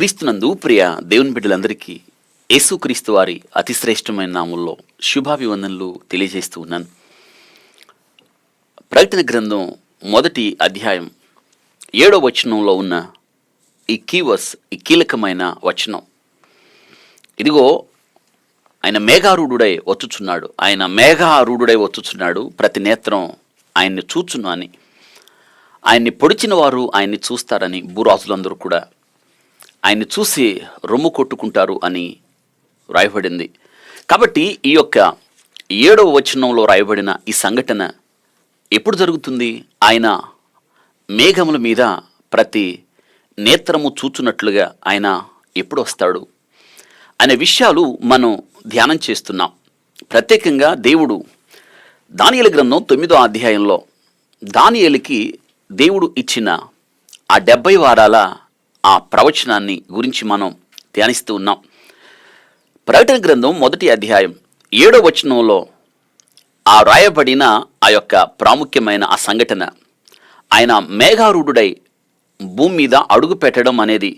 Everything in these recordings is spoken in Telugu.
క్రీస్తునందు ప్రియ దేవుని బిడ్డలందరికీ యేసుక్రీస్తు వారి అతి శ్రేష్టమైన నామంలో శుభాభివందనలు తెలియజేస్తూ ఉన్నాను. ప్రకటన గ్రంథం 1వ అధ్యాయం 7వ వచనంలో ఉన్న ఈ కీలకమైన వచనం. ఇదిగో ఆయన మేఘారూఢుడై వచ్చుచున్నాడు, ప్రతి నేత్రం ఆయన్ని చూచును అని, ఆయన్ని పొడిచిన వారు ఆయన్ని చూస్తారని, భూరాజులందరూ కూడా ఆయన్ని చూసి రొమ్ము కొట్టుకుంటారు అని రాయబడింది. కాబట్టి ఈ యొక్క 7వ వచనంలో రాయబడిన ఈ సంఘటన ఎప్పుడు జరుగుతుంది? ఆయన మేఘముల మీద ప్రతి నేత్రము చూచున్నట్లుగా ఆయన ఎప్పుడు వస్తాడు అనే విషయాలు మనం ధ్యానం చేస్తున్నాం. ప్రత్యేకంగా దేవుడు దానియేలు గ్రంథం 9వ అధ్యాయంలో దానియేలుకి దేవుడు ఇచ్చిన ఆ 70 వారాల ఆ ప్రవచనాన్ని గురించి మనం ధ్యానిస్తూ ఉన్నాం. ప్రకటన గ్రంథం 1వ అధ్యాయం 7వ వచనంలో ఆ రాయబడిన ఆ యొక్క ప్రాముఖ్యమైన ఆ సంఘటన, ఆయన మేఘారూఢుడై భూమి మీద అడుగు పెట్టడం అనేది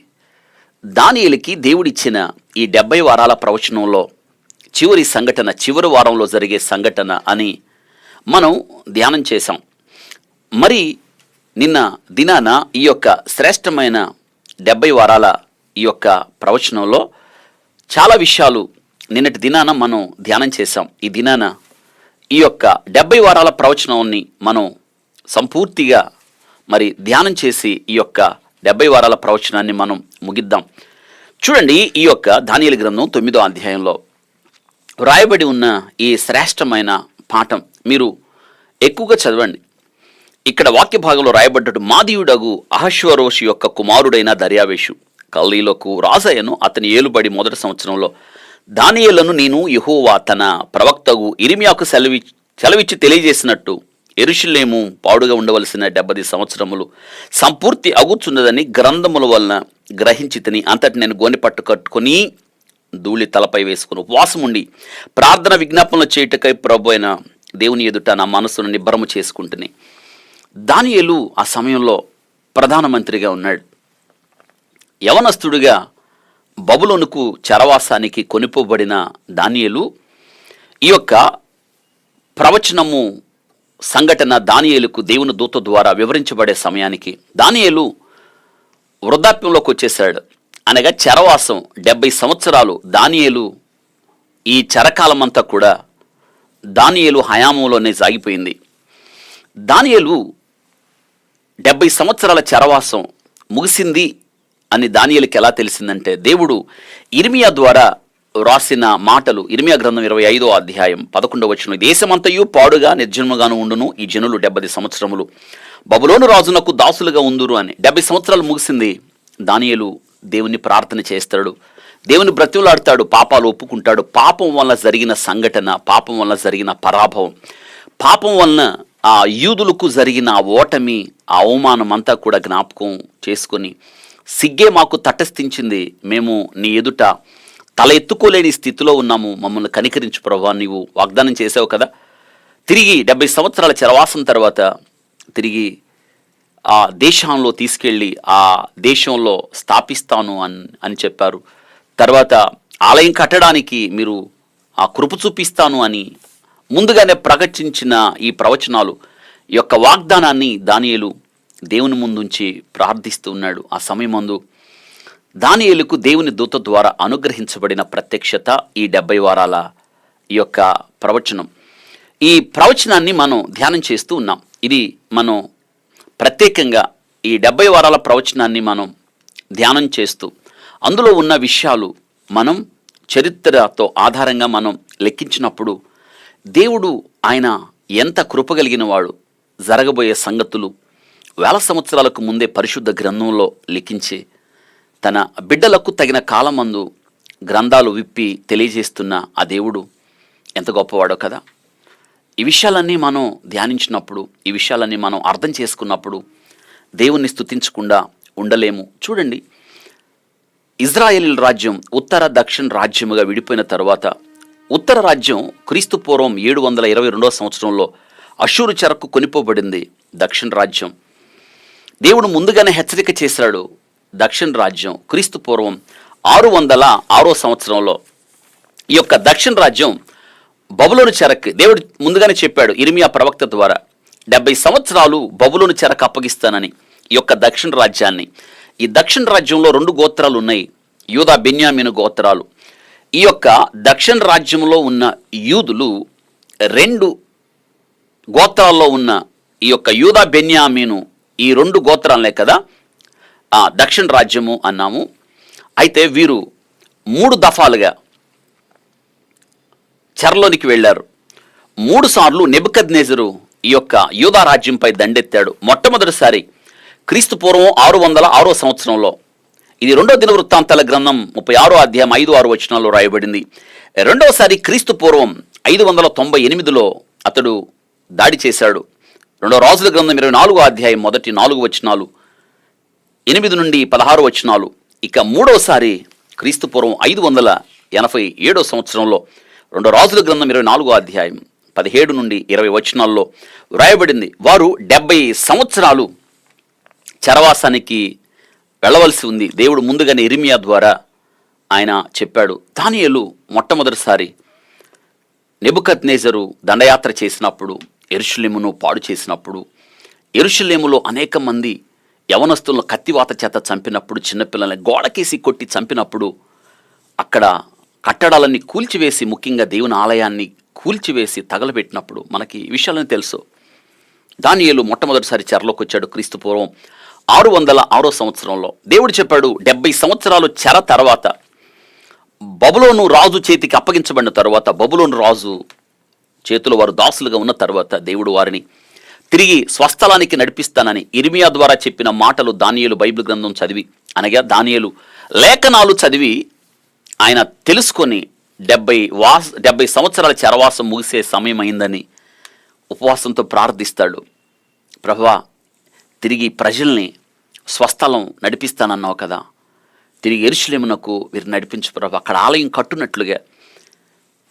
దానియేలుకి దేవుడిచ్చిన ఈ 70 వారాల ప్రవచనంలో చివరి సంఘటన, చివరి వారంలో జరిగే సంఘటన అని మనం ధ్యానం చేశాం. మరి నిన్న దినాన ఈ యొక్క శ్రేష్టమైన 70 వారాల ఈ యొక్క ప్రవచనంలో చాలా విషయాలు నిన్నటి దినాన మనం ధ్యానం చేశాం. ఈ దినాన ఈ యొక్క 70 వారాల ప్రవచనాన్ని మనం సంపూర్తిగా మరి ధ్యానం చేసి ఈ యొక్క 70 వారాల ప్రవచనాన్ని మనం ముగిద్దాం. చూడండి, ఈ యొక్క దానియేలు గ్రంథం 9వ అధ్యాయంలో రాయబడి ఉన్న ఈ శ్రేష్టమైన పాఠం మీరు ఎక్కువగా చదవండి. ఇక్కడ వాక్య భాగంలో రాయబడ్డట్టు, మాదీయుడగు అహష్వరోషు యొక్క కుమారుడైన దర్యావేషు కల్దీయులకు రాజయ్యను, అతని ఏలుబడి 1వ సంవత్సరంలో దానియేలును నేను యెహోవా తన ప్రవక్తగు ఇర్మీయాకు సెలవిచ్చి తెలియజేసినట్టు యెరూషలేము పాడుగా ఉండవలసిన 70 సంవత్సరములు సంపూర్తి అగుచున్నదని గ్రంథముల వలన గ్రహించితిని. అంతటి నేను గోనె పట్టు కట్టుకొని ధూళి తలపై వేసుకుని ఉపవాసముండి ప్రార్థన విజ్ఞాపనలు చేయుటకై ప్రభు అయిన దేవుని ఎదుట నా మనసును నిబ్బరము చేసుకుంటుని. దానియేలు ఆ సమయంలో ప్రధానమంత్రిగా ఉన్నాడు. యవనస్తుడిగా బబులోనుకు చెరవాసానికి కొనిపోబడిన దానియేలు ఈ యొక్క ప్రవచనము సంఘటన దానియేలుకు దేవుని దూత ద్వారా వివరించబడే సమయానికి దానియేలు వృద్ధాప్యంలోకి వచ్చేసాడు. అనగా చెరవాసం 70 సంవత్సరాలు దానియేలు, ఈ చెరకాలమంతా కూడా దానియేలు హయామంలోనే సాగిపోయింది. దానియేలు 70 సంవత్సరాల చెరవాసం ముగిసింది అని దానియేలుకి ఎలా తెలిసిందంటే, దేవుడు ఇర్మీయా ద్వారా రాసిన మాటలు. ఇర్మీయా గ్రంథం 25వ అధ్యాయం 11వ వచనం, దేశమంతయు పాడుగా నిర్జన్మగాను ఉండును, ఈ జనులు 70 సంవత్సరములు బబులోను రాజునకు దాసులుగా ఉందురు అని. 70 సంవత్సరాలు ముగిసింది. దానియేలు దేవుని ప్రార్థన చేస్తాడు, దేవుని బ్రతిమలాడతాడు, పాపాలు ఒప్పుకుంటాడు. పాపం వల్ల జరిగిన సంఘటన, పాపం వల్ల జరిగిన పరాభవం, పాపం వలన ఆ యూదులకు జరిగిన ఆ ఓటమి, ఆ అవమానం అంతా కూడా జ్ఞాపకం చేసుకొని, సిగ్గే మాకు తటస్థించింది, మేము నీ ఎదుట తల ఎత్తుకోలేని స్థితిలో ఉన్నాము, మమ్మల్ని కనికరించు ప్రభువా, నీవు వాగ్దానం చేసావు కదా. తిరిగి 70 సంవత్సరాల చెరవాసం తర్వాత తిరిగి ఆ దేశంలో తీసుకెళ్ళి ఆ దేశంలో స్థాపిస్తాను అని చెప్పారు. తర్వాత ఆలయం కట్టడానికి మీరు ఆ కృప చూపిస్తాను అని ముందుగానే ప్రకటించిన ఈ ప్రవచనాలు, ఈ యొక్క వాగ్దానాన్ని దానియేలు దేవుని ముందుంచి ప్రార్థిస్తూ ఉన్నాడు. ఆ సమయమందు దానియేలుకు దేవుని దూత ద్వారా అనుగ్రహించబడిన ప్రత్యక్షత ఈ 70 వారాల ఈ యొక్క ప్రవచనం. ఈ ప్రవచనాన్ని మనం ధ్యానం చేస్తూ ఉన్నాం. ఇది మనం ప్రత్యేకంగా ఈ 70 వారాల ప్రవచనాన్ని మనం ధ్యానం చేస్తూ అందులో ఉన్న విషయాలు మనం చరిత్రతో ఆధారంగా మనం లెక్కించినప్పుడు దేవుడు ఆయన ఎంత కృపగలిగిన వాడు, జరగబోయే సంగతులు వేల సంవత్సరాలకు ముందే పరిశుద్ధ గ్రంథంలో లిఖించి తన బిడ్డలకు తగిన కాలమందు గ్రంథాలు విప్పి తెలియజేస్తున్న ఆ దేవుడు ఎంత గొప్పవాడో కదా. ఈ విషయాలన్నీ మనం ధ్యానించినప్పుడు, ఈ విషయాలన్నీ మనం అర్థం చేసుకున్నప్పుడు దేవుణ్ణి స్తుతించకుండా ఉండలేము. చూడండి, ఇజ్రాయేల్ రాజ్యం ఉత్తర దక్షిణ రాజ్యముగా విడిపోయిన తర్వాత ఉత్తర రాజ్యం క్రీస్తు పూర్వం 722వ సంవత్సరంలో అషూరు చెరకు కొనిపోబడింది. దక్షిణ రాజ్యం దేవుడు ముందుగానే హెచ్చరిక చేశాడు, దక్షిణ రాజ్యం క్రీస్తు పూర్వం 606 సంవత్సరంలో ఈ యొక్క దక్షిణ రాజ్యం బబులోను చెరకు దేవుడు ముందుగానే చెప్పాడు ఇర్మియా ప్రవక్త ద్వారా 70 సంవత్సరాలు బబులోను చెరకు అప్పగిస్తానని ఈ యొక్క దక్షిణ రాజ్యాన్ని. ఈ దక్షిణ రాజ్యంలో 2 గోత్రాలు ఉన్నాయి, యూదా బెన్యామీను గోత్రాలు. ఈ యొక్క దక్షిణ రాజ్యంలో ఉన్న యూదులు 2 గోత్రాల్లో ఉన్న ఈ యొక్క యూదా బెన్యామీను ఈ 2 గోత్రాలనే కదా దక్షిణ రాజ్యము అన్నాము. అయితే వీరు 3 దఫాలుగా చెరలోనికి వెళ్ళారు. 3 సార్లు నెబుకద్నెజరు ఈ యొక్క యూదా రాజ్యంపై దండెత్తాడు. మొట్టమొదటిసారి క్రీస్తు పూర్వం 606 సంవత్సరంలో, ఇది 2వ దినవృత్తాంతాల గ్రంథం 36వ అధ్యాయం 5-6 వచనాల్లో రాయబడింది. రెండవసారి క్రీస్తు పూర్వం 598లో అతడు దాడి చేశాడు. 2వ రాజుల గ్రంథం 24వ అధ్యాయం మొదటి 4 వచనాలు, 8 నుండి 16 వచనాలు. ఇక మూడవసారి క్రీస్తు పూర్వం 587 సంవత్సరంలో 2వ రాజుల గ్రంథం 24వ అధ్యాయం 17 నుండి 20 వచనాల్లో వ్రాయబడింది. వారు 70 సంవత్సరాలు చెరవాసానికి వెళ్ళవలసి ఉంది. దేవుడు ముందుగానే ఇర్మియా ద్వారా ఆయన చెప్పాడు. దానియేలు మొట్టమొదటిసారి నెబుకద్నెజరు దండయాత్ర చేసినప్పుడు, యెరూషలేమును పాడు చేసినప్పుడు, యెరూషలేములో అనేక మంది యవనస్తులను కత్తివాత చేత చంపినప్పుడు, చిన్నపిల్లల్ని గోడకేసి కొట్టి చంపినప్పుడు, అక్కడ కట్టడాలన్నీ కూల్చివేసి, ముఖ్యంగా దేవుని ఆలయాన్ని కూల్చివేసి తగలబెట్టినప్పుడు మనకి ఈ విషయాలను తెలుసు. దానియేలు మొట్టమొదటిసారి చెరలోకి వచ్చాడు క్రీస్తు పూర్వం 606 సంవత్సరంలో. దేవుడు చెప్పాడు 70 సంవత్సరాలు చెర తర్వాత, బబులోను రాజు చేతికి అప్పగించబడిన తర్వాత, బబులోను రాజు చేతులు వారు దాసులుగా ఉన్న తర్వాత దేవుడు వారిని తిరిగి స్వస్థలానికి నడిపిస్తానని ఇర్మియా ద్వారా చెప్పిన మాటలు దానియేలు బైబిల్ గ్రంథం చదివి, అనగా దానియేలు లేఖనాలు చదివి ఆయన తెలుసుకొని 70 సంవత్సరాల చెరవాసం ముగిసే సమయం అయిందని ఉపవాసంతో ప్రార్థిస్తాడు. ప్రభువా, తిరిగి ప్రజల్ని స్వస్థలం నడిపిస్తానన్నావు కదా, తిరిగి యెరూషలేమునకు వీరు నడిపించు ప్రభు, అక్కడ ఆలయం కట్టునట్లుగా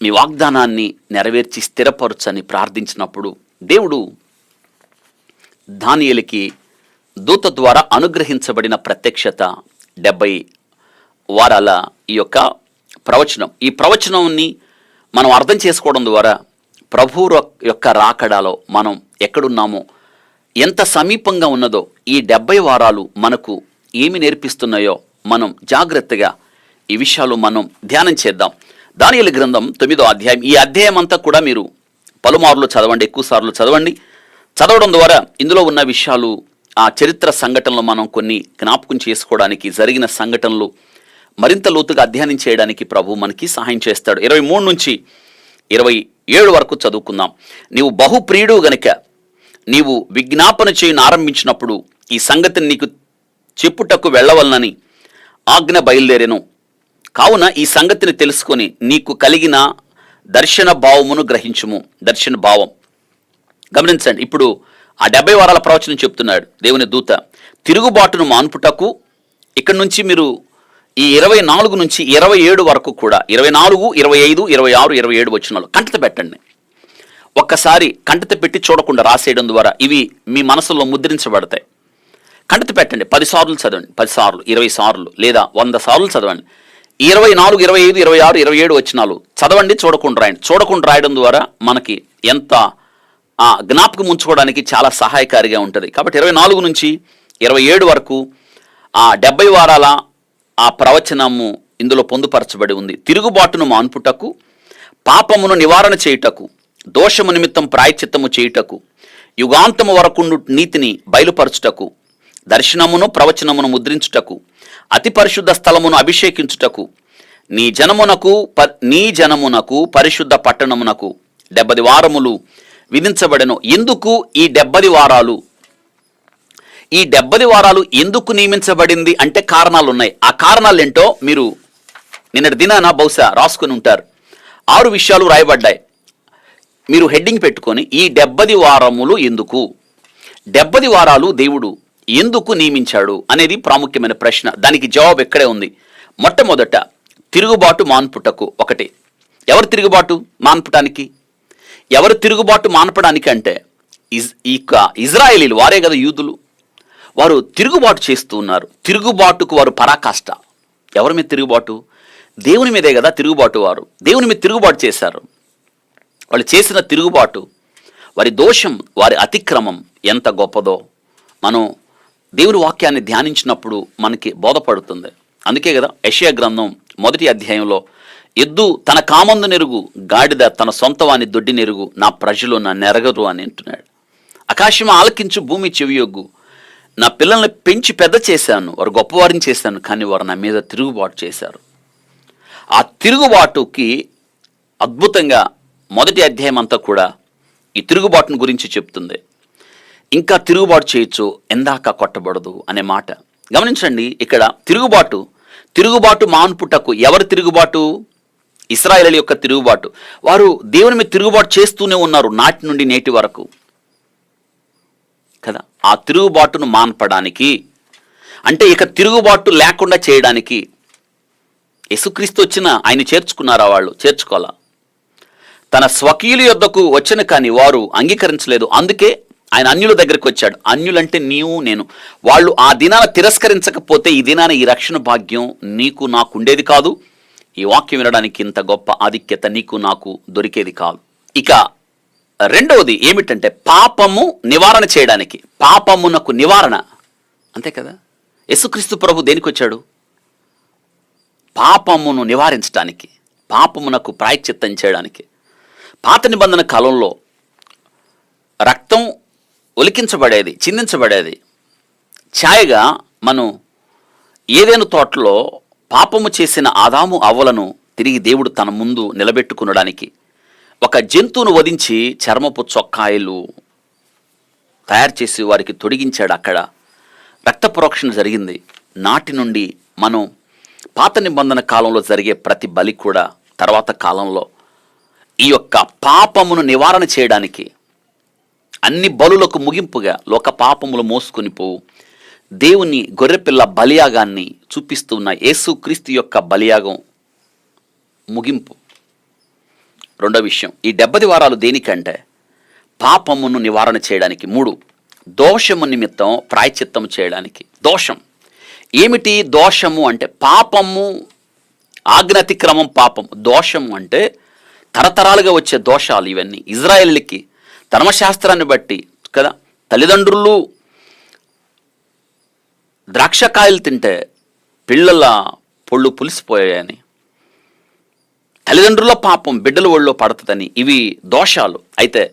మీ వాగ్దానాన్ని నెరవేర్చి స్థిరపరచని ప్రార్థించినప్పుడు దేవుడు దానియేలుకి దూత ద్వారా అనుగ్రహించబడిన ప్రత్యక్షత 70 వారాల ఈ యొక్క ప్రవచనం. ఈ ప్రవచనాన్ని మనం అర్థం చేసుకోవడం ద్వారా ప్రభువు యొక్క రాకడాలో మనం ఎక్కడున్నామో, ఎంత సమీపంగా ఉన్నదో, ఈ 70 వారాలు మనకు ఏమి నేర్పిస్తున్నాయో మనం జాగ్రత్తగా ఈ విషయాలు మనం ధ్యానం చేద్దాం. దానియేలు గ్రంథం 9వ అధ్యాయం. ఈ అధ్యాయం అంతా కూడా మీరు పలుమార్లు చదవండి, ఎక్కువ సార్లు చదవండి. చదవడం ద్వారా ఇందులో ఉన్న విషయాలు, ఆ చరిత్ర సంఘటనలు మనం కొన్ని జ్ఞాపకం చేసుకోవడానికి, జరిగిన సంఘటనలు మరింత లోతుగా అధ్యయనం చేయడానికి ప్రభు మనకి సహాయం చేస్తాడు. 23 నుంచి 27 వరకు చదువుకుందాం. నీవు బహుప్రియుడు గనుక నీవు విజ్ఞాపన చేయను ఆరంభించినప్పుడు ఈ సంగతిని నీకు చెప్పుటకు వెళ్ళవలనని ఆజ్ఞ బయలుదేరెను. కావున ఈ సంగతిని తెలుసుకొని నీకు కలిగిన దర్శన భావమును గ్రహించుము. దర్శన భావం గమనించండి. ఇప్పుడు ఆ 70 వారాల ప్రవచనం చెప్తున్నాడు దేవుని దూత. తిరుగుబాటును మాన్పుటకు ఇక్కడ నుంచి మీరు ఈ 24 నుంచి 27 వరకు కూడా 24, 25, 26, 27 వచనాలు కంటత పెట్టండి. ఒక్కసారి కంటత పెట్టి చూడకుండా రాసేయడం ద్వారా ఇవి మీ మనసులో ముద్రించబడతాయి. కంటత పెట్టండి. 10 సార్లు చదవండి, 10 సార్లు, 20 సార్లు, లేదా 100 సార్లు చదవండి. 24, 25, 26, 27 వచనాలు చదవండి, చూడకుండా రాయండి. చూడకుండా రాయడం ద్వారా మనకి ఎంత జ్ఞాపకం ఉంచుకోవడానికి చాలా సహాయకారిగా ఉంటుంది. కాబట్టి 24 నుంచి 27 వరకు ఆ 70 వారాల ఆ ప్రవచనము ఇందులో పొందుపరచబడి ఉంది. తిరుగుబాటును మాన్పుటకు, పాపమును నివారణ చేయుటకు, దోషము నిమిత్తం ప్రాయశ్చిత్తము చేయుటకు, యుగాంతము వరకుండు నీతిని బయలుపరచుటకు, దర్శనమును ప్రవచనమును ముద్రించుటకు, అతి పరిశుద్ధ స్థలమును అభిషేకించుటకు, నీ జనమునకు పరిశుద్ధ పట్టణమునకు 70 వారములు విధించబడెను. ఎందుకు ఈ 70 వారాలు? ఈ 70 వారాలు ఎందుకు నియమించబడింది అంటే కారణాలు ఉన్నాయి. ఆ కారణాలు ఏంటో మీరు నిన్నటి దినాన బహుశా రాసుకుని ఉంటారు. 6 విషయాలు రాయబడ్డాయి. మీరు హెడ్డింగ్ పెట్టుకొని ఈ 70 వారములు ఎందుకు, 70 వారాలు దేవుడు ఎందుకు నియమించాడు అనేది ప్రాముఖ్యమైన ప్రశ్న. దానికి జవాబు ఎక్కడే ఉంది. మొట్టమొదట తిరుగుబాటు మాన్పుటకు. ఒకటి, ఎవరు తిరుగుబాటు మాన్పటానికి? ఎవరు తిరుగుబాటు మాన్పడానికి అంటే ఇజ్రాయేలీలు, వారే కదా యూదులు. వారు తిరుగుబాటు చేస్తూ ఉన్నారు. తిరుగుబాటుకు వారు పరాకాష్ట. ఎవరి మీద తిరుగుబాటు? దేవుని మీదే కదా తిరుగుబాటు. వారు దేవుని మీద తిరుగుబాటు చేశారు. వాళ్ళు చేసిన తిరుగుబాటు, వారి దోషం, వారి అతిక్రమం ఎంత గొప్పదో మనం దేవుని వాక్యాన్ని ధ్యానించినప్పుడు మనకి బోధపడుతుంది. అందుకే కదా యెషయా గ్రంథం 1వ అధ్యాయంలో, ఎద్దు తన కామందు నెరుగు, గాడిద తన సొంతవాని దొడ్డి నెరుగు, నా ప్రజలు నా నెరగరు అని అంటున్నాడు. ఆకాశం ఆలకించు, భూమి చెవియొగ్గు, నా పిల్లల్ని పెంచి పెద్ద చేశాను, వారు గొప్పవారిని చేశాను, కానీ వారు నా మీద తిరుగుబాటు చేశారు. ఆ తిరుగుబాటుకి అద్భుతంగా 1వ అధ్యాయం అంతా కూడా ఈ తిరుగుబాటును గురించి చెప్తుంది. ఇంకా తిరుగుబాటు చేయొచ్చు, ఎందాక కొట్టబడదు అనే మాట గమనించండి. ఇక్కడ తిరుగుబాటు మాన్పుటకు ఎవరి తిరుగుబాటు? ఇశ్రాయేలు యొక్క తిరుగుబాటు. వారు దేవుని మీద తిరుగుబాటు చేస్తూనే ఉన్నారు నాటి నుండి నేటి వరకు కదా. ఆ తిరుగుబాటును మాన్పడానికి, అంటే ఇక తిరుగుబాటు లేకుండా చేయడానికి యేసుక్రీస్తు వచ్చిన ఆయన చేర్చుకున్నారా? వాళ్ళు చేర్చుకోవాలా. తన స్వకీయుల యొద్దకు వచ్చిన కానీ వారు అంగీకరించలేదు. అందుకే ఆయన అన్యుల దగ్గరికి వచ్చాడు. అన్యులంటే నీవు నేను. వాళ్ళు ఆ దినాన తిరస్కరించకపోతే ఈ దినాన ఈ రక్షణ భాగ్యం నీకు నాకు ఉండేది కాదు. ఈ వాక్యం వినడానికి ఇంత గొప్ప ఆధిక్యత నీకు నాకు దొరికేది కాదు. ఇక రెండవది ఏమిటంటే పాపము నివారణ చేయడానికి. పాపమునకు నివారణ, అంతే కదా. యేసుక్రీస్తు ప్రభు దేనికి వచ్చాడు? పాపమును నివారించడానికి, పాపమునకు ప్రాయశ్చిత్తం చేయడానికి. పాత నిబంధన కాలంలో రక్తం ఒలికించబడేది, చిందించబడేది. ఛాయగా మనం ఏదైనా తోటలో పాపము చేసిన ఆదాము అవ్వలను తిరిగి దేవుడు తన ముందు నిలబెట్టుకునడానికి ఒక జంతువును వధించి చర్మపు చొక్కాయలు తయారు చేసి వారికి తొడిగించాడు. అక్కడ రక్త ప్రోక్షణ జరిగింది. నాటి నుండి మనం పాత నిబంధన కాలంలో జరిగే ప్రతి బలి కూడా తర్వాత కాలంలో ఈ యొక్క పాపమును నివారణ చేయడానికి, అన్ని బలులకు ముగింపుగా లోక పాపములు మోసుకొని పోవు దేవుని గొర్రెపిల్ల బలియాగాన్ని చూపిస్తున్న యేసుక్రీస్తు యొక్క బలియాగం ముగింపు. రెండో విషయం, ఈ 70 వారాలు దేనికంటే పాపమును నివారణ చేయడానికి. 3, దోషము నిమిత్తం ప్రాయశ్చిత్తం చేయడానికి. దోషం ఏమిటి? దోషము అంటే పాపము, ఆజ్ఞాతిక్రమం పాపం. దోషము అంటే తరతరాలుగా వచ్చే దోషాలు ఇవన్నీ. ఇజ్రాయేలుకి ధర్మశాస్త్రాన్ని బట్టి కదా, తల్లిదండ్రులు ద్రాక్షకాయలు తింటే పిల్లల పొళ్ళు పులిసిపోయాయని, తల్లిదండ్రుల పాపం బిడ్డల ఒళ్ళో పడుతుందని, ఇవి దోషాలు. అయితే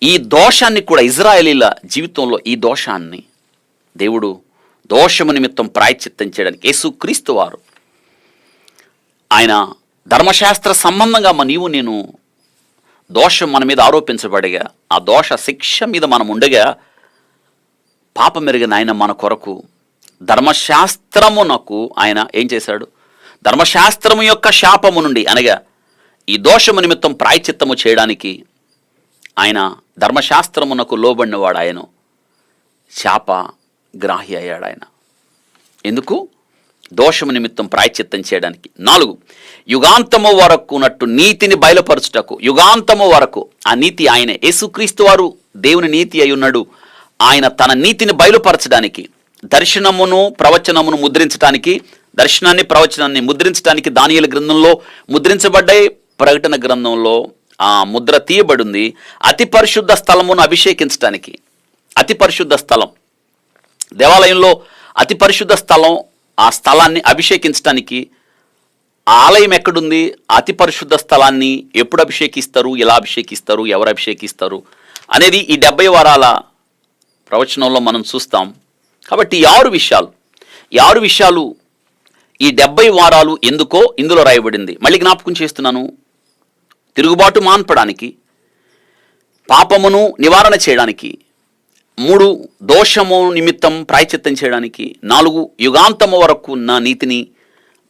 ఈ దోషాన్ని కూడా ఇజ్రాయేలీల జీవితంలో ఈ దోషాన్ని దేవుడు దోషము నిమిత్తం ప్రాయశ్చిత్తం చేయడానికి యేసుక్రీస్తు వారు ఆయన ధర్మశాస్త్ర సంబంధంగా నీవు నేను దోషం మన మీద ఆరోపించబడగా, ఆ దోష శిక్ష మీద మనం ఉండగా పాపం మెరుగని ఆయన మన కొరకు ధర్మశాస్త్రమునకు ఆయన ఏం చేశాడు? ధర్మశాస్త్రము యొక్క శాపము నుండి, అనగా ఈ దోషము నిమిత్తం ప్రాయశ్చిత్తము చేయడానికి ఆయన ధర్మశాస్త్రమునకు లోబడినవాడు. ఆయన శాప గ్రాహి అయ్యాడు. ఆయన ఎందుకు? దోషము నిమిత్తం ప్రాయశ్చిత్తం చేయడానికి. 4, యుగాంతము వరకు నట్టు నీతిని బయలుపరచుటకు. యుగాంతము వరకు ఆ నీతి ఆయనే. యేసుక్రీస్తు వారు దేవుని నీతి అయి ఉన్నాడు. ఆయన తన నీతిని బయలుపరచడానికి, దర్శనమును ప్రవచనమును ముద్రించడానికి, దర్శనాన్ని ప్రవచనాన్ని ముద్రించడానికి దానియేలు గ్రంథంలో ముద్రించబడ్డాయి. ప్రకటన గ్రంథంలో ఆ ముద్ర తీయబడింది. అతి పరిశుద్ధ స్థలమును అభిషేకించడానికి. అతి పరిశుద్ధ స్థలం, దేవాలయంలో అతి పరిశుద్ధ స్థలం, ఆ స్థలాన్ని అభిషేకించడానికి ఆలయం ఎక్కడుంది? అతి పరిశుద్ధ స్థలాన్ని ఎప్పుడు అభిషేకిస్తారు, ఎలా అభిషేకిస్తారు, ఎవరు అభిషేకిస్తారు అనేది ఈ 70 వారాల ప్రవచనంలో మనం చూస్తాం. కాబట్టి ఈ 6 విషయాలు ఈ 70 వారాలు ఎందుకో ఇందులో రాయబడింది. మళ్ళీ జ్ఞాపకం చేస్తున్నాను. తిరుగుబాటు మాన్పడానికి, పాపమును నివారణ చేయడానికి. 3, దోషము నిమిత్తం ప్రాయశ్చిత్తం చేయడానికి. 4, యుగాంతము వరకు ఉన్న నీతిని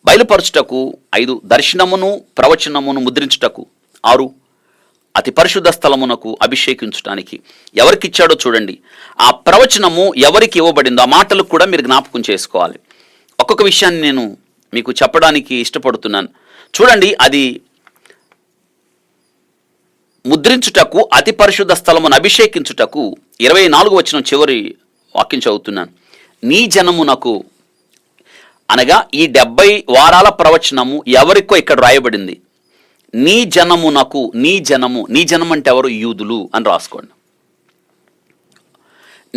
బయలుపరచుటకు. 5, దర్శనమును ప్రవచనమును ముద్రించుటకు. 6, అతి పరిశుద్ధ స్థలమునకు అభిషేకించడానికి. ఎవరికిచ్చాడో చూడండి. ఆ ప్రవచనము ఎవరికి ఇవ్వబడిందో ఆ మాటలు కూడా మీరు జ్ఞాపకం చేసుకోవాలి. ఒక్కొక్క విషయాన్ని నేను మీకు చెప్పడానికి ఇష్టపడుతున్నాను. చూడండి, అది ముద్రించుటకు, అతి పరిశుద్ధ స్థలమును అభిషేకించుటకు. 24 వచనం చివరి వాక్యం చదువుతున్నాను. నీ జనమునకు అనగా ఈ 70 వారాల ప్రవచనము ఎవరికో ఇక్కడ రాయబడింది. నీ జనమునకు, నీ జనము, నీ జనం అంటే ఎవరు? యూదులు అని రాసుకోండి.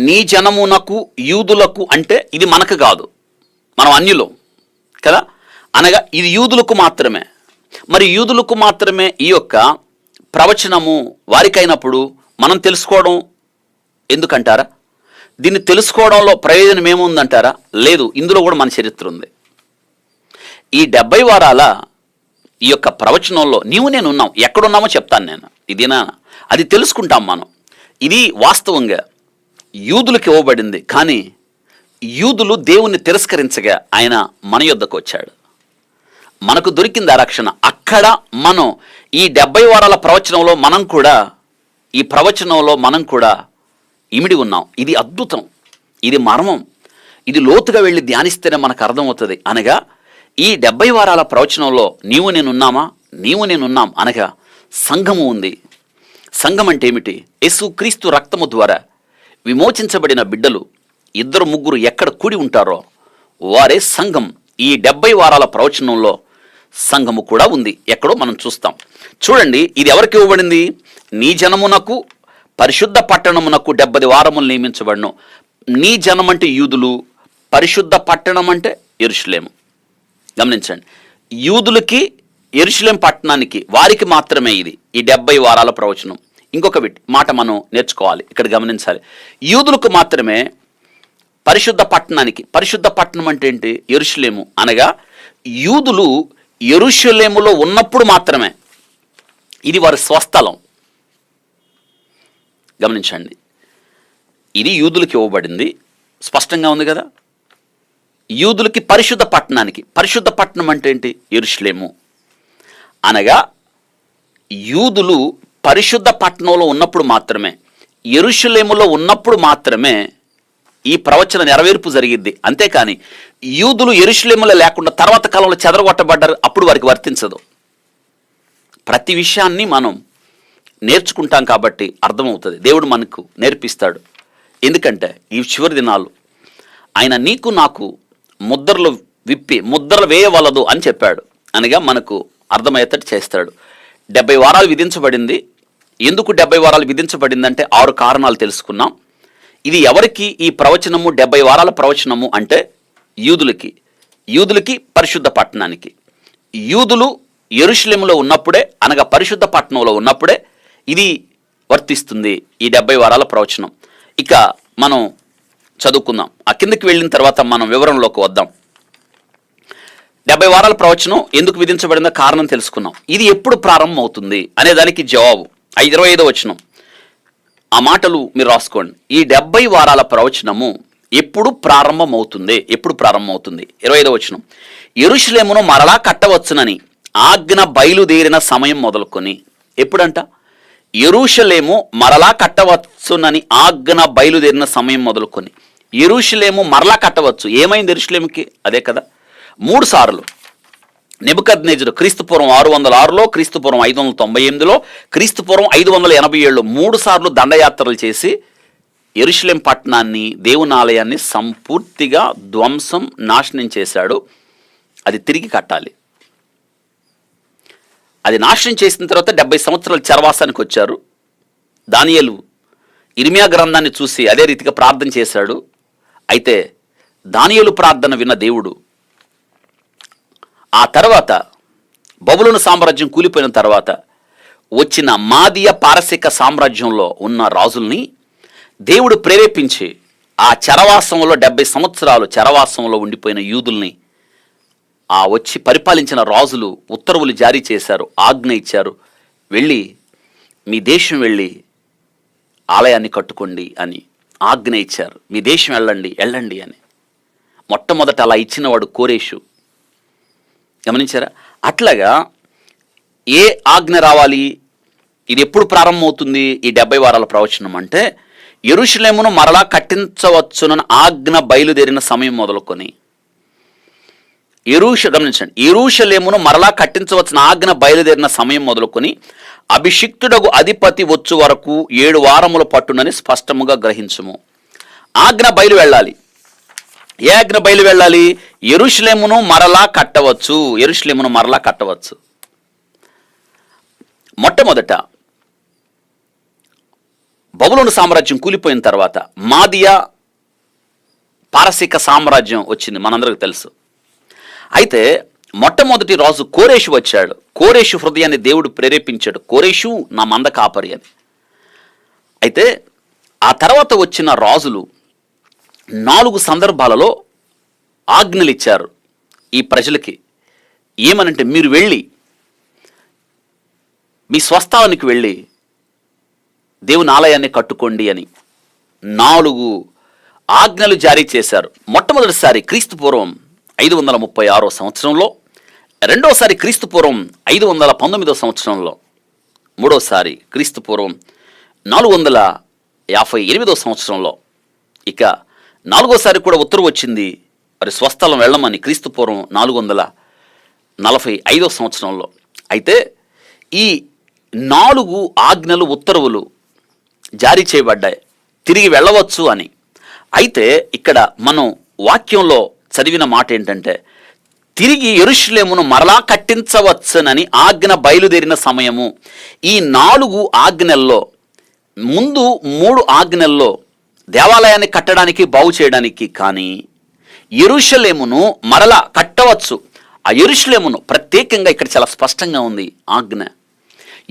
నీ జనమునకు, యూదులకు అంటే ఇది మనకు కాదు, మనం అన్యులం కదా. అనగా ఇది యూదులకు మాత్రమే. మరి యూదులకు మాత్రమే ఈ యొక్క ప్రవచనము వారికైనప్పుడు మనం తెలుసుకోవడం ఎందుకంటారా? దీన్ని తెలుసుకోవడంలో ప్రయోజనం ఏముందంటారా? లేదు, ఇందులో కూడా మన చరిత్ర ఉంది. ఈ 70 వారాల ఈ యొక్క ప్రవచనంలో నీవు నేను ఉన్నాం. ఎక్కడున్నామో చెప్తాను నేను. ఇదేనా అది తెలుసుకుంటాం మనం. ఇది వాస్తవంగా యూదులకు ఇవ్వబడింది. కానీ యూదులు దేవుణ్ణి తిరస్కరించగా ఆయన మన యొద్దకు వచ్చాడు. మనకు దొరికింది ఆ రక్షణ. అక్కడ మనం ఈ 70 వారాల ప్రవచనంలో మనం కూడా, ఈ ప్రవచనంలో మనం కూడా ఇమిడి ఉన్నాం. ఇది అద్భుతం, ఇది మర్మం. ఇది లోతుగా వెళ్ళి ధ్యానిస్తేనే మనకు అర్థమవుతుంది. అనగా ఈ 70 వారాల ప్రవచనంలో నీవు నేనున్నామా? నీవు నేనున్నాం అనగా సంఘము ఉంది. సంఘం అంటే ఏమిటి? యేసు క్రీస్తు రక్తము ద్వారా విమోచించబడిన బిడ్డలు 2-3 ఎక్కడ కూడి ఉంటారో వారే సంఘం. ఈ 70 వారాల ప్రవచనంలో సంఘము కూడా ఉంది. ఎక్కడో మనం చూస్తాం. చూడండి, ఇది ఎవరికి ఇవ్వబడింది? నీ జనమునకు, పరిశుద్ధ పట్టణమునకు 70 వారములు నియమించబడను. నీ జనం అంటే యూదులు, పరిశుద్ధ పట్టణం అంటే యెరూషలేము. గమనించండి, యూదులకి, యెరూషలేం పట్టణానికి, వారికి మాత్రమే ఇది ఈ 70 వారాల ప్రవచనం. ఇంకొక మాట మనం నేర్చుకోవాలి, ఇక్కడ గమనించాలి. యూదులకు మాత్రమే, పరిశుద్ధ పట్టణానికి. పరిశుద్ధ పట్టణం అంటే ఏంటి? యెరూషలేము. అనగా యూదులు యెరూషలేములో ఉన్నప్పుడు మాత్రమే. ఇది వారి స్వస్థలం. గమనించండి, ఇది యూదులకి ఇవ్వబడింది. స్పష్టంగా ఉంది కదా. యూదులకి, పరిశుద్ధ పట్టణానికి. పరిశుద్ధ పట్టణం అంటే ఏంటి? యెరూషలేము. అనగా యూదులు పరిశుద్ధ పట్టణంలో ఉన్నప్పుడు మాత్రమే, యెరూషలేములో ఉన్నప్పుడు మాత్రమే ఈ ప్రవచన నెరవేర్పు జరిగిద్ది. అంతేకాని యూదులు యెరూషలేములో లేకుండా తర్వాత కాలంలో చెదరగొట్టబడ్డారు, అప్పుడు వారికి వర్తించదు. ప్రతి విషయాన్ని మనం నేర్చుకుంటాం కాబట్టి అర్థమవుతుంది. దేవుడు మనకు నేర్పిస్తాడు. ఎందుకంటే ఈ చివరి దినాలు ఆయన నీకు నాకు ముద్రలు విప్పి ముద్రలు వేయవలదు అని చెప్పాడు. అనగా మనకు అర్థమయ్యేటట్టు చేస్తాడు. 70 వారాలు విధించబడింది. ఎందుకు 70 వారాలు విధించబడిందంటే 6 కారణాలు తెలుసుకున్నాం. ఇది ఎవరికి ఈ ప్రవచనము? 70 వారాల ప్రవచనము అంటే యూదులకి. యూదులకి, పరిశుద్ధ పట్టణానికి. యూదులు యెరూషలేములో ఉన్నప్పుడే, అనగా పరిశుద్ధ పట్టణంలో ఉన్నప్పుడే ఇది వర్తిస్తుంది, ఈ 70 వారాల ప్రవచనం. ఇక మనం చదువుకుందాం. ఆ కిందకి వెళ్ళిన తర్వాత మనం వివరంలోకి వద్దాం. 70 వారాల ప్రవచనం ఎందుకు విధించబడిందో కారణం తెలుసుకున్నాం. ఇది ఎప్పుడు ప్రారంభం అవుతుంది అనే దానికి జవాబు 25వ వచనం. ఆ మాటలు మీరు రాసుకోండి. ఈ 70 వారాల ప్రవచనము ఎప్పుడు ప్రారంభమవుతుంది? ఎప్పుడు ప్రారంభమవుతుంది? 25వ వచనం. యెరూషలేమును మరలా కట్టవచ్చునని ఆజ్ఞ బయలుదేరిన సమయం మొదలుకొని. ఎప్పుడంట? యెరూషలేము మరలా కట్టవచ్చునని ఆజ్ఞ బయలుదేరిన సమయం మొదలుకొని. యెరూషలేము మరలా కట్టవచ్చు. ఏమైంది యెరూషలేముకి? అదే కదా, 3 సార్లు నెబుకద్నెజరు క్రీస్తుపూర్వం 606లో, క్రీస్తుపూర్వం 598లో, క్రీస్తుపూర్వం 587లో 3 సార్లు దండయాత్రలు చేసి యెరూషలేం పట్టణాన్ని, దేవుని ఆలయాన్ని సంపూర్తిగా ధ్వంసం, నాశనం చేశాడు. అది తిరిగి కట్టాలి. అది నాశనం చేసిన తర్వాత 70 సంవత్సరాలు చెరవాసానికి వచ్చారు. దానియేలు ఇర్మియా గ్రంథాన్ని చూసి అదే రీతిగా ప్రార్థన చేశాడు. అయితే దానియేలు ప్రార్థన విన్న దేవుడు ఆ తర్వాత బబులోను సామ్రాజ్యం కూలిపోయిన తర్వాత వచ్చిన మాదీయ పారసిక సామ్రాజ్యంలో ఉన్న రాజుల్ని దేవుడు ప్రేరేపించి ఆ చెరవాసంలో 70 సంవత్సరాలు చెరవాసంలో ఉండిపోయిన యూదుల్ని ఆ వచ్చి పరిపాలించిన రాజులు ఉత్తర్వులు జారీ చేశారు, ఆజ్ఞ ఇచ్చారు. వెళ్ళి మీ దేశం వెళ్ళి ఆలయాన్ని కట్టుకోండి అని ఆజ్ఞ ఇచ్చారు. మీ దేశం వెళ్ళండి అని. మొట్టమొదట అలా ఇచ్చినవాడు కోరేషు. గమనించారా? అట్లాగా ఏ ఆజ్ఞ రావాలి? ఇది ఎప్పుడు ప్రారంభమవుతుంది? ఈ 70 వారాల ప్రవచనం అంటే యెరూషలేమును మరలా కట్టించవచ్చునని ఆజ్ఞ బయలుదేరిన సమయం మొదలుకొని. గమనించండి, యెరూషలేమును మరలా కట్టించవచ్చిన ఆజ్ఞ బయలుదేరిన సమయం మొదలుకొని అభిషిక్తుడగు అధిపతి వచ్చు వరకు 7 వారముల పట్టునని స్పష్టముగా గ్రహించుము. ఆజ్ఞ బయలు వెళ్ళాలి. ఏ ఆజ్ఞ బయలు వెళ్ళాలి? యెరూషలేమును మరలా కట్టవచ్చు. యెరూషలేమును మరలా కట్టవచ్చు. మొట్టమొదట బబులోను సామ్రాజ్యం కూలిపోయిన తర్వాత మాదియా పారసీక సామ్రాజ్యం వచ్చింది, మనందరికీ తెలుసు. అయితే మొట్టమొదటి రాజు కోరేషు వచ్చాడు. కోరేషు హృదయాన్ని దేవుడు ప్రేరేపించాడు, కోరేషు నా మంద కాపరి అని. అయితే ఆ తర్వాత వచ్చిన రాజులు 4 సందర్భాలలో ఆజ్ఞలు ఇచ్చారు ఈ ప్రజలకి. ఏమనంటే, మీరు వెళ్ళి మీ స్వస్థానానికి వెళ్ళి దేవుని ఆలయాన్ని కట్టుకోండి అని 4 ఆజ్ఞలు జారీ చేశారు. మొట్టమొదటిసారి క్రీస్తు పూర్వం 536 సంవత్సరంలో, రెండోసారి క్రీస్తు పూర్వం 519 సంవత్సరంలో, మూడోసారి క్రీస్తు పూర్వం 458 సంవత్సరంలో, ఇక 4వసారి కూడా ఉత్తర్వు వచ్చింది మరి స్వస్థలం వెళ్ళమని క్రీస్తు పూర్వం 445 సంవత్సరంలో. అయితే ఈ 4 ఆజ్ఞలు ఉత్తర్వులు జారీ చేయబడ్డాయి, తిరిగి వెళ్ళవచ్చు అని. అయితే ఇక్కడ మనం వాక్యంలో చదివిన మాట ఏంటంటే, తిరిగి యెరూషలేమును మరలా కట్టించవచ్చునని ఆజ్ఞ బయలుదేరిన సమయము. ఈ 4 ఆజ్ఞల్లో ముందు 3 ఆజ్ఞల్లో దేవాలయాన్ని కట్టడానికి, బాగు చేయడానికి, కానీ యెరూషలేమును మరలా కట్టవచ్చు. ఆ యెరూషలేమును ప్రత్యేకంగా ఇక్కడ చాలా స్పష్టంగా ఉంది ఆజ్ఞ.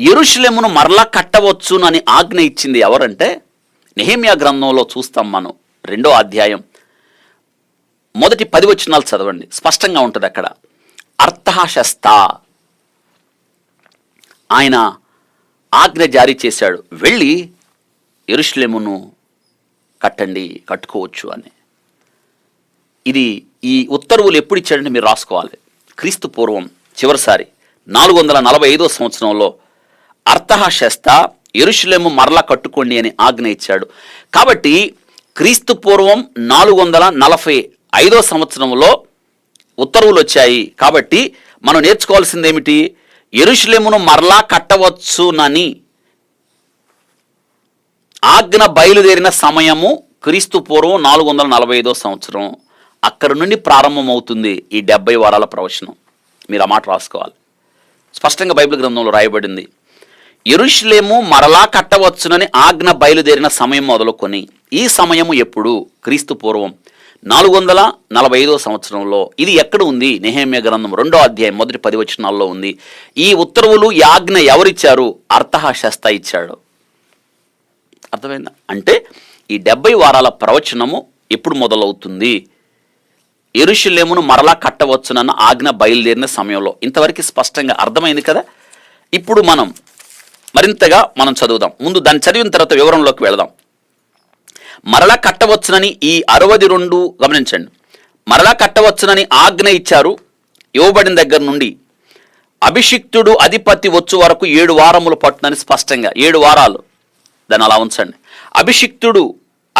యెరూషలేమును మరలా కట్టవచ్చునని ఆజ్ఞ ఇచ్చింది ఎవరంటే, నెహెమ్యా గ్రంథంలో చూస్తాం మనం. 2వ అధ్యాయం మొదటి 10 వచనాలు చదవండి, స్పష్టంగా ఉంటుంది అక్కడ. అర్తహషస్త ఆయన ఆజ్ఞ జారీ చేశాడు, వెళ్ళి యెరూషలేమును కట్టండి, కట్టుకోవచ్చు అని. ఇది ఈ ఉత్తర్వులు ఎప్పుడు ఇచ్చాడంటే మీరు రాసుకోవాలి. క్రీస్తు పూర్వం చివరిసారి 445 సంవత్సరంలో అర్తహషస్త యెరూషలేము మరలా కట్టుకోండి అని ఆజ్ఞ ఇచ్చాడు. కాబట్టి క్రీస్తు పూర్వం 445 సంవత్సరంలో ఉత్తర్వులు వచ్చాయి. కాబట్టి మనం నేర్చుకోవాల్సింది ఏమిటి? యెరూషలేమును మరలా కట్టవచ్చునని ఆజ్ఞ బయలుదేరిన సమయము క్రీస్తు పూర్వం 445 సంవత్సరం. అక్కడి నుండి ప్రారంభమవుతుంది ఈ 70 వారాల ప్రవచనం. మీరు ఆ మాట రాసుకోవాలి. స్పష్టంగా బైబిల్ గ్రంథంలో రాయబడింది, యెరూషలేము మరలా కట్టవచ్చునని ఆజ్ఞ బయలుదేరిన సమయం మొదలుకొని ఈ సమయము ఎప్పుడు? క్రీస్తు పూర్వం 445 సంవత్సరంలో. ఇది ఎక్కడ ఉంది? నెహెమ్యా గ్రంథం 2వ అధ్యాయం మొదటి 10 వచనాల్లో ఉంది. ఈ ఉత్తర్వులు, ఈ ఆజ్ఞ ఎవరిచ్చారు? అర్తహషస్త ఇచ్చాడు. అర్థమైందా? అంటే ఈ 70 వారాల ప్రవచనము ఎప్పుడు మొదలవుతుంది? యెరూషలేమును మరలా కట్టవచ్చునన్న ఆజ్ఞ బయలుదేరిన సమయంలో. ఇంతవరకు స్పష్టంగా అర్థమైంది కదా? ఇప్పుడు మనం మరింతగా చదువుదాం. ముందు దాన్ని చదివిన తర్వాత వివరంలోకి వెళదాం. మరలా కట్టవచ్చునని ఈ 62 గమనించండి, మరలా కట్టవచ్చునని ఆజ్ఞ ఇచ్చారు. ఇవ్వబడిన దగ్గర నుండి అభిషిక్తుడు అధిపతి వచ్చు వరకు 7 వారములు పట్టునని స్పష్టంగా. 7 వారాలు, దాన్ని అలా ఉంచండి.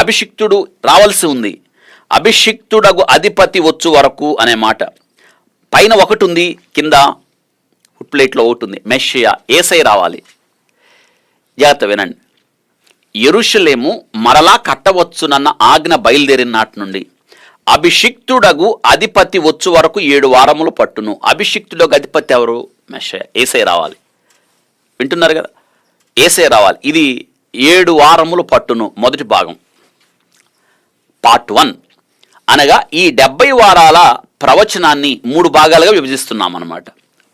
అభిషిక్తుడు రావాల్సి ఉంది. అభిషిక్తుడగు అధిపతి వచ్చు వరకు అనే మాట పైన ఒకటి ఉంది, కింద ఫుట్ప్లేట్లో ఒకటి ఉంది. మెస్సియా, యేసయ్య రావాలి. జాగ్రత్త వినండి. యెరూషలేము మరలా కట్టవచ్చునన్న ఆజ్ఞ బయలుదేరిన నాటి నుండి అభిషిక్తుడగు అధిపతి వచ్చు వరకు 7 వారములు పట్టును. అభిషిక్తుడగు అధిపతి ఎవరు? మెస్సియా, యేసయ్య రావాలి. వింటున్నారు కదా? యేసయ్య రావాలి. ఇది 7 వారములు పట్టును. మొదటి భాగం, పార్ట్ 1. అనగా ఈ 70 వారాల ప్రవచనాన్ని 3 భాగాలుగా విభజిస్తున్నాం అన్నమాట.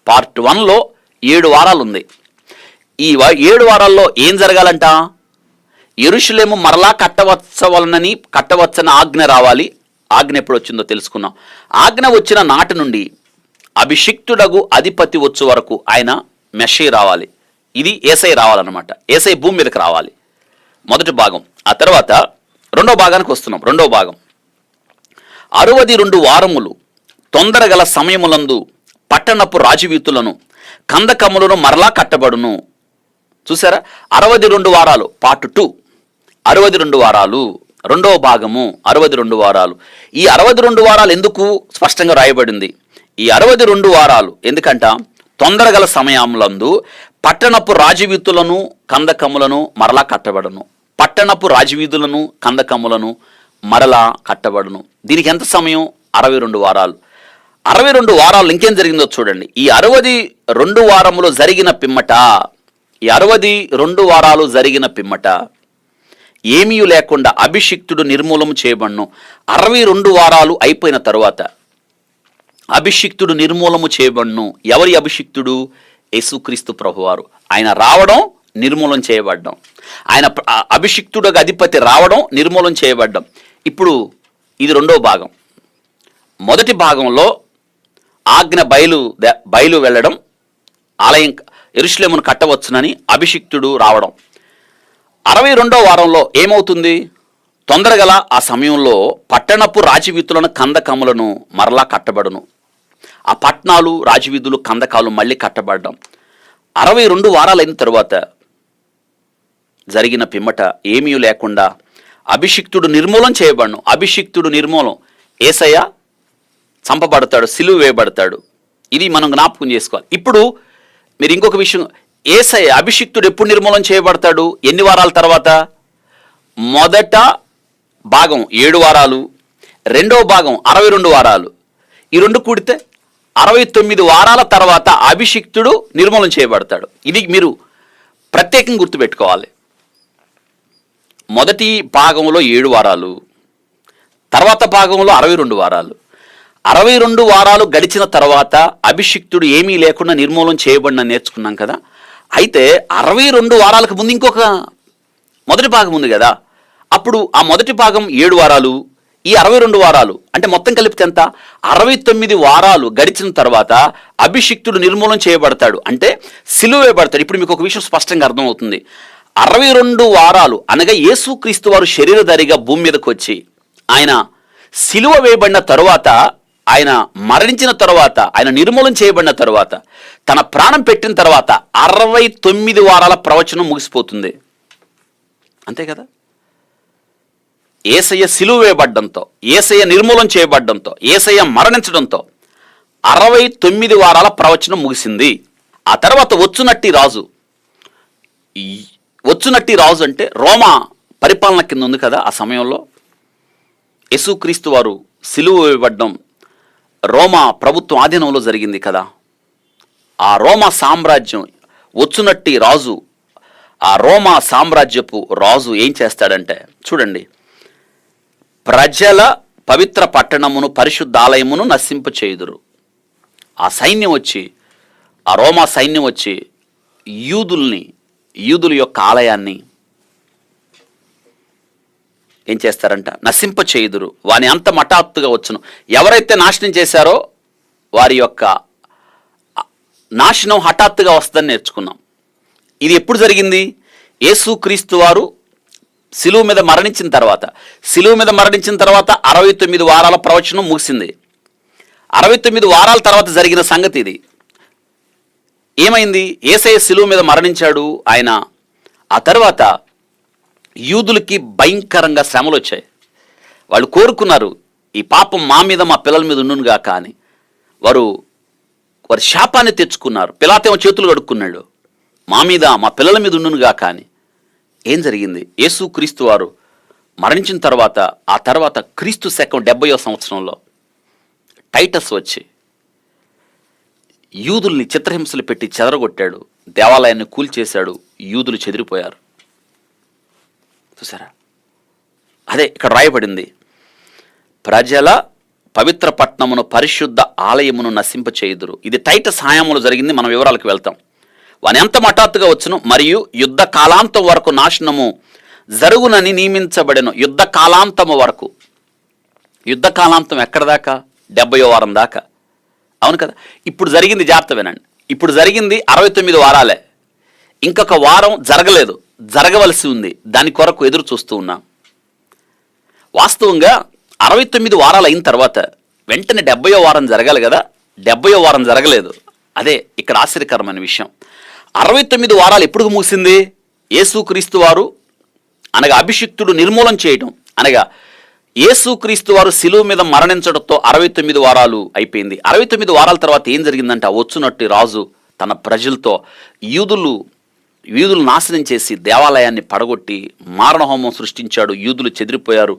పార్ట్ 1లో 7 వారాలు ఉంది. ఈ 7 వారాల్లో ఏం జరగాలంట? యెరూషలేము మరలా కట్టవచ్చని ఆజ్ఞ రావాలి. ఆజ్ఞ ఎప్పుడు వచ్చిందో తెలుసుకున్నాం. ఆజ్ఞ వచ్చిన నాటి నుండి అభిషిక్తుడగు అధిపతి వచ్చు వరకు ఆయన మెస్సియా రావాలి. ఇది యేసయ్య రావాలన్నమాట. యేసయ్య భూమి మీదకి రావాలి. మొదటి భాగం. ఆ తర్వాత 2వ భాగానికి వస్తున్నాం. 2వ భాగం 62 వారములు తొందరగల సమయములందు పట్టణపు రాజవీతులను కందకములను మరలా కట్టబడును. చూసారా? 62 వారాలు, పార్ట్ 2. 62 వారాలు, 2వ భాగము 62 వారాలు. ఈ 62 వారాలు ఎందుకు స్పష్టంగా రాయబడింది? ఈ 62 వారాలు ఎందుకంట? తొందరగల సమయములందు పట్టణపు రాజవీతులను కందకములను మరలా కట్టబడను. పట్టణపు రాజవీధులను కందకములను మరలా కట్టబడును. దీనికి ఎంత సమయం? 62 వారాలు. 62 వారాలు ఇంకేం జరిగిందో చూడండి. ఈ 62 వారములు జరిగిన పిమ్మట, ఈ 62 వారాలు జరిగిన పిమ్మట ఏమీ లేకుండా అభిషిక్తుడు నిర్మూలము చేయబడును. 62 వారాలు అయిపోయిన తరువాత అభిషిక్తుడు నిర్మూలము చేయబడును. ఎవరి అభిషిక్తుడు? యేసుక్రీస్తు ప్రభువారు. ఆయన రావడం, నిర్మూలన చేయబడ్డం. ఆయన అభిషిక్తుడుగా అధిపతి రావడం, నిర్మూలన చేయబడ్డం. ఇప్పుడు ఇది రెండో భాగం. మొదటి భాగంలో ఆజ్ఞ బయలు వెళ్ళడం, ఆలయం యెరూషలేమును కట్టవచ్చునని అభిషిక్తుడు రావడం. 62వ వారంలో ఏమవుతుంది? తొందరగల ఆ సమయంలో పట్టణపు రాజవీధులను, కందకములను మరలా కట్టబడును. ఆ పట్టణాలు, రాజవీధులు, కందకాలు మళ్ళీ కట్టబడడం. 62 వారాలైన తరువాత జరిగిన పిమ్మట ఏమీ లేకుండా అభిషిక్తుడు నిర్మూలం చేయబడను. అభిషిక్తుడు నిర్మూలం. యేసయ్య చంపబడతాడు, సిలువ వేయబడతాడు. ఇది మనం జ్ఞాపకం చేసుకోవాలి. ఇప్పుడు మీరు ఇంకొక విషయం, యేసయ్య అభిషిక్తుడు ఎప్పుడు నిర్మూలన చేయబడతాడు? ఎన్ని వారాల తర్వాత? మొదట భాగం 7 వారాలు, రెండవ భాగం 62 వారాలు. ఈ రెండు కూడితే 69 వారాల తర్వాత అభిషిక్తుడు నిర్మూలన చేయబడతాడు. ఇది మీరు ప్రత్యేకంగా గుర్తుపెట్టుకోవాలి. మొదటి భాగంలో 7 వారాలు, తర్వాత భాగంలో 62 వారాలు. 62 వారాలు గడిచిన తర్వాత అభిషిక్తుడు ఏమీ లేకుండా నిర్మూలన చేయబడిన నేర్చుకున్నాం కదా. అయితే 62 వారాలకు ముందు ఇంకొక మొదటి భాగం ఉంది కదా. అప్పుడు ఆ మొదటి భాగం 7 వారాలు, ఈ 62 వారాలు అంటే మొత్తం కలిపితే ఎంత? 69 వారాలు గడిచిన తర్వాత అభిషిక్తుడు నిర్మూలన చేయబడతాడు, అంటే సిలువ వేయబడతాడు. ఇప్పుడు మీకు ఒక విషయం స్పష్టంగా అర్థమవుతుంది. 62 వారాలు అనగా యేసుక్రీస్తు వారు శరీరధారిగా భూమి మీదకి వచ్చి ఆయన సిలువ వేయబడిన తరువాత, ఆయన మరణించిన తరువాత, ఆయన నిర్మూలన చేయబడిన తరువాత, తన ప్రాణం పెట్టిన తర్వాత 69 వారాల ప్రవచనం ముగిసిపోతుంది. అంతే కదా. యేసయ్య సిలువ వేయబడ్డంతో, యేసయ్య నిర్మూలన చేయబడ్డంతో, యేసయ్య మరణించడంతో 69 వారాల ప్రవచనం ముగిసింది. ఆ తర్వాత వచ్చునట్టి రాజు అంటే రోమా పరిపాలన కింద ఉంది కదా. ఆ సమయంలో యేసుక్రీస్తు వారు సిలువ వేయబడ్డం రోమా ప్రభుత్వం ఆధీనంలో జరిగింది కదా. ఆ రోమా సామ్రాజ్యం వచ్చునట్టి రాజు, ఆ రోమా సామ్రాజ్యపు రాజు ఏం చేస్తాడంటే చూడండి, ప్రజల పవిత్ర పట్టణమును, పరిశుద్ధ ఆలయమును నశింప చేయుదురు. ఆ సైన్యం వచ్చి, ఆ రోమా సైన్యం వచ్చి యూదుల యొక్క ఆలయాన్ని ఏం చేస్తారంట? నశింప చేయుదురు. వాని అంత హఠాత్తుగా వచ్చును. ఎవరైతే నాశనం చేశారో వారి యొక్క నాశనం హఠాత్తుగా వస్తుందని నేర్చుకున్నాం. ఇది ఎప్పుడు జరిగింది? యేసుక్రీస్తు వారు సిలువ మీద మరణించిన తర్వాత 69 వారాల ప్రవచనం ముగిసింది. 69 వారాల తర్వాత జరిగిన సంగతి ఇది. ఏమైంది? యేసయ్య సిలువ మీద మరణించాడు ఆయన. ఆ తర్వాత యూదులకి భయంకరంగా శ్రమలు వచ్చాయి. వాళ్ళు కోరుకున్నారు, ఈ పాపం మా మీద, మా పిల్లల మీద ఉండునుగా కానీ. వారి శాపాన్ని తెచ్చుకున్నారు. పిలాతేమో చేతులు కడుక్కున్నాడు, మా మీద, మా పిల్లల మీద ఉండునుగా కానీ. ఏం జరిగింది? యేసుక్రీస్తు వారు మరణించిన తర్వాత, ఆ తర్వాత క్రీస్తు శకం 70వ సంవత్సరంలో టైటస్ వచ్చి యూదుల్ని చిత్రహింసలు పెట్టి చెదరగొట్టాడు, దేవాలయాన్ని కూల్చేశాడు, యూదులు చెదిరిపోయారు. చూసారా? అదే ఇక్కడ రాయబడింది, ప్రజల పవిత్ర పట్టణమును, పరిశుద్ధ ఆలయమును నశింప చేయుదురు. ఇది టైటస్ హయాంలో జరిగింది. మనం వివరాలకు వెళ్తాం. వాని ఎంత హఠాత్తుగా వచ్చును, మరియు యుద్ధ కాలాంతం వరకు నాశనము జరుగునని నియమించబడెను. యుద్ధ కాలాంతము వరకు. యుద్ధ కాలాంతం ఎక్కడ దాకా? 70వ వారం దాకా. అవును కదా. ఇప్పుడు జరిగింది, జాగ్రత్త వినండి. ఇప్పుడు జరిగింది 69 వారాలే. ఇంకొక వారం జరగలేదు, జరగవలసి ఉంది. దాని కొరకు ఎదురు చూస్తూ ఉన్నాం. వాస్తవంగా 69 వారాలు అయిన తర్వాత వెంటనే 70వ వారం జరగాలి కదా. 70వ వారం జరగలేదు. అదే ఇక్కడ ఆశ్చర్యకరమైన విషయం. 69 వారాలు ఎప్పుడు ముగిసింది? యేసుక్రీస్తు వారు అనగా అభిషిక్తుడు నిర్మూలన చేయటం, అనగా యేసుక్రీస్తు వారు సిలువ మీద మరణించడంతో 69 వారాలు అయిపోయింది. 69 వారాల తర్వాత ఏం జరిగిందంటే, వచ్చునట్టి రాజు తన ప్రజలతో యూదులు నాశనం చేసి దేవాలయాన్ని పడగొట్టి మారణహోమం సృష్టించాడు. యూదులు చెదిరిపోయారు.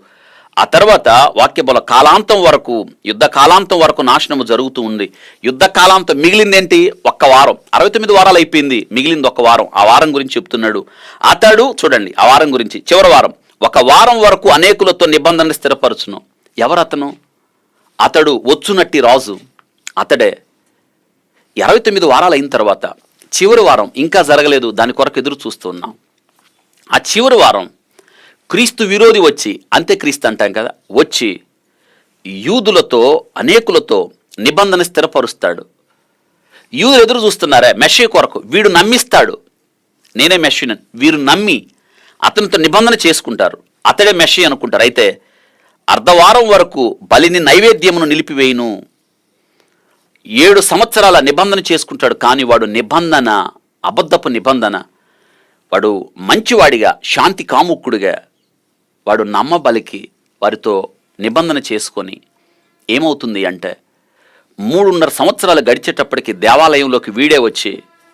ఆ తర్వాత వాక్యబల కాలాంతం వరకు, యుద్ధ కాలాంతం వరకు నాశనము జరుగుతూ ఉంది. యుద్ధ కాలాంతం మిగిలిందేంటి? ఒక్క వారం. 69 వారాలు అయిపోయింది, మిగిలింది ఒక్క వారం. ఆ వారం గురించి చెప్తున్నాడు. అతడు చూడండి, ఆ వారం గురించి చివరి వారం, ఒక వారం వరకు అనేకులతో నిబంధన స్థిరపరచును. ఎవరతను? అతడు వచ్చునట్టి రాజు అతడే. 69 వారాలు అయిన తర్వాత చివరి వారం ఇంకా జరగలేదు, దాని కొరకు ఎదురు చూస్తున్నాం. ఆ చివరి వారం క్రీస్తు విరోధి వచ్చి, అంత్యక్రీస్తు అంటాం కదా, వచ్చి యూదులతో అనేకులతో నిబంధన స్థిరపరుస్తాడు. యూదులు ఎదురు చూస్తున్నారే మెస్సీ కొరకు, వీడు నమ్మిస్తాడు, నేనే మెస్సీని. వీరు నమ్మి అతనితో నిబంధన చేసుకుంటారు, అతడే మెస్సీ అనుకుంటారు. అయితే అర్ధవారం వరకు బలిని నైవేద్యమును నిలిపివేయును. 7 సంవత్సరాల నిబంధన చేసుకుంటాడు, కానీ వాడు నిబంధన అబద్ధపు నిబంధన. వాడు మంచివాడిగా, శాంతి కాముకుడిగా వాడు నమ్మబలికి వారితో నిబంధన చేసుకొని ఏమవుతుంది అంటే 3.5 సంవత్సరాలు గడిచేటప్పటికి దేవాలయంలోకి వీడే వచ్చి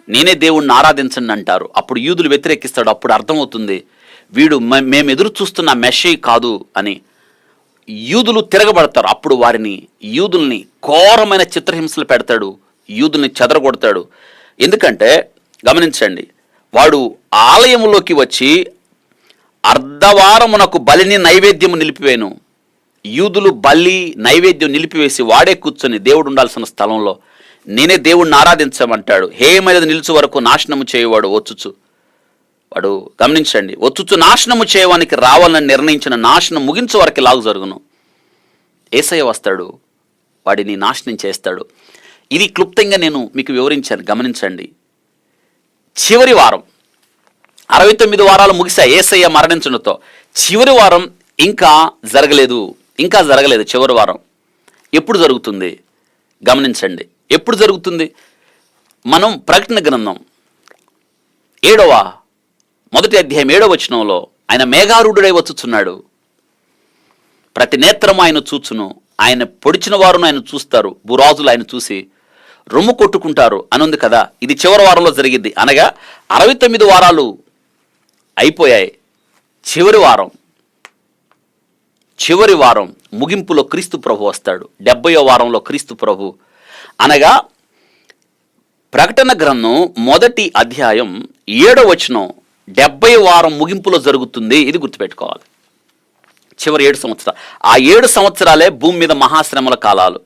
నేనే దేవుణ్ణి ఆరాధించండి అంటారు. అప్పుడు యూదులు వ్యతిరేకిస్తాడు. అప్పుడు అర్థమవుతుంది వీడు మేము ఎదురు చూస్తున్న మెస్సీ కాదు అని. యూదులు తిరగబడతారు. అప్పుడు యూదుల్ని ఘోరమైన చిత్రహింసలు పెడతాడు, యూదుల్ని చెదరగొడతాడు. ఎందుకంటే గమనించండి, వాడు ఆలయంలోకి వచ్చి అర్ధవారమునకు బలిని నైవేద్యము నిలిపివేను. యూదులు బలి నైవేద్యం నిలిపివేసి వాడే కూర్చొని దేవుడు ఉండాల్సిన స్థలంలో నేనే దేవుణ్ణి ఆరాధించమంటాడు. హేమైనది నిలుచు వరకు నాశనము చేయవాడు వచ్చుచు. వాడు గమనించండి, వచ్చుచు నాశనము చేయడానికి రావాలని నిర్ణయించిన నాశనం ముగించే వరకు లాగు జరుగును. యేసయ్య వస్తాడు, వాడిని నాశనం చేస్తాడు. ఇది క్లుప్తంగా నేను మీకు వివరించాను, గమనించండి. చివరి వారం 69 వారాలు ముగిశాయి యేసయ్య మరణించడంతో. చివరి వారం ఇంకా జరగలేదు. చివరి వారం ఎప్పుడు జరుగుతుంది గమనించండి. ఎప్పుడు జరుగుతుంది? మనం ప్రకటన గ్రంథం 1వ అధ్యాయం 7వ వచనంలో ఆయన మేఘారూఢుడై వచ్చుచున్నాడు, ప్రతి నేత్రం ఆయన చూచును, ఆయన పొడిచిన వారును ఆయన చూస్తారు, భూరాజులు ఆయన చూసి రొమ్ము కొట్టుకుంటారు అని ఉంది కదా. ఇది చివరి వారంలో జరిగింది. అనగా 69 వారాలు అయిపోయాయి. చివరి వారం ముగింపులో క్రీస్తు ప్రభు వస్తాడు. 70వ వారంలో క్రీస్తు ప్రభు, అనగా ప్రకటన గ్రంథం 1వ అధ్యాయం 7వ వచనం 70వ వారం ముగింపులో జరుగుతుంది. ఇది గుర్తుపెట్టుకోవాలి. చివరి 7 సంవత్సరాలు, ఆ 7 సంవత్సరాలే భూమి మీద మహాశ్రమల కాలాలు.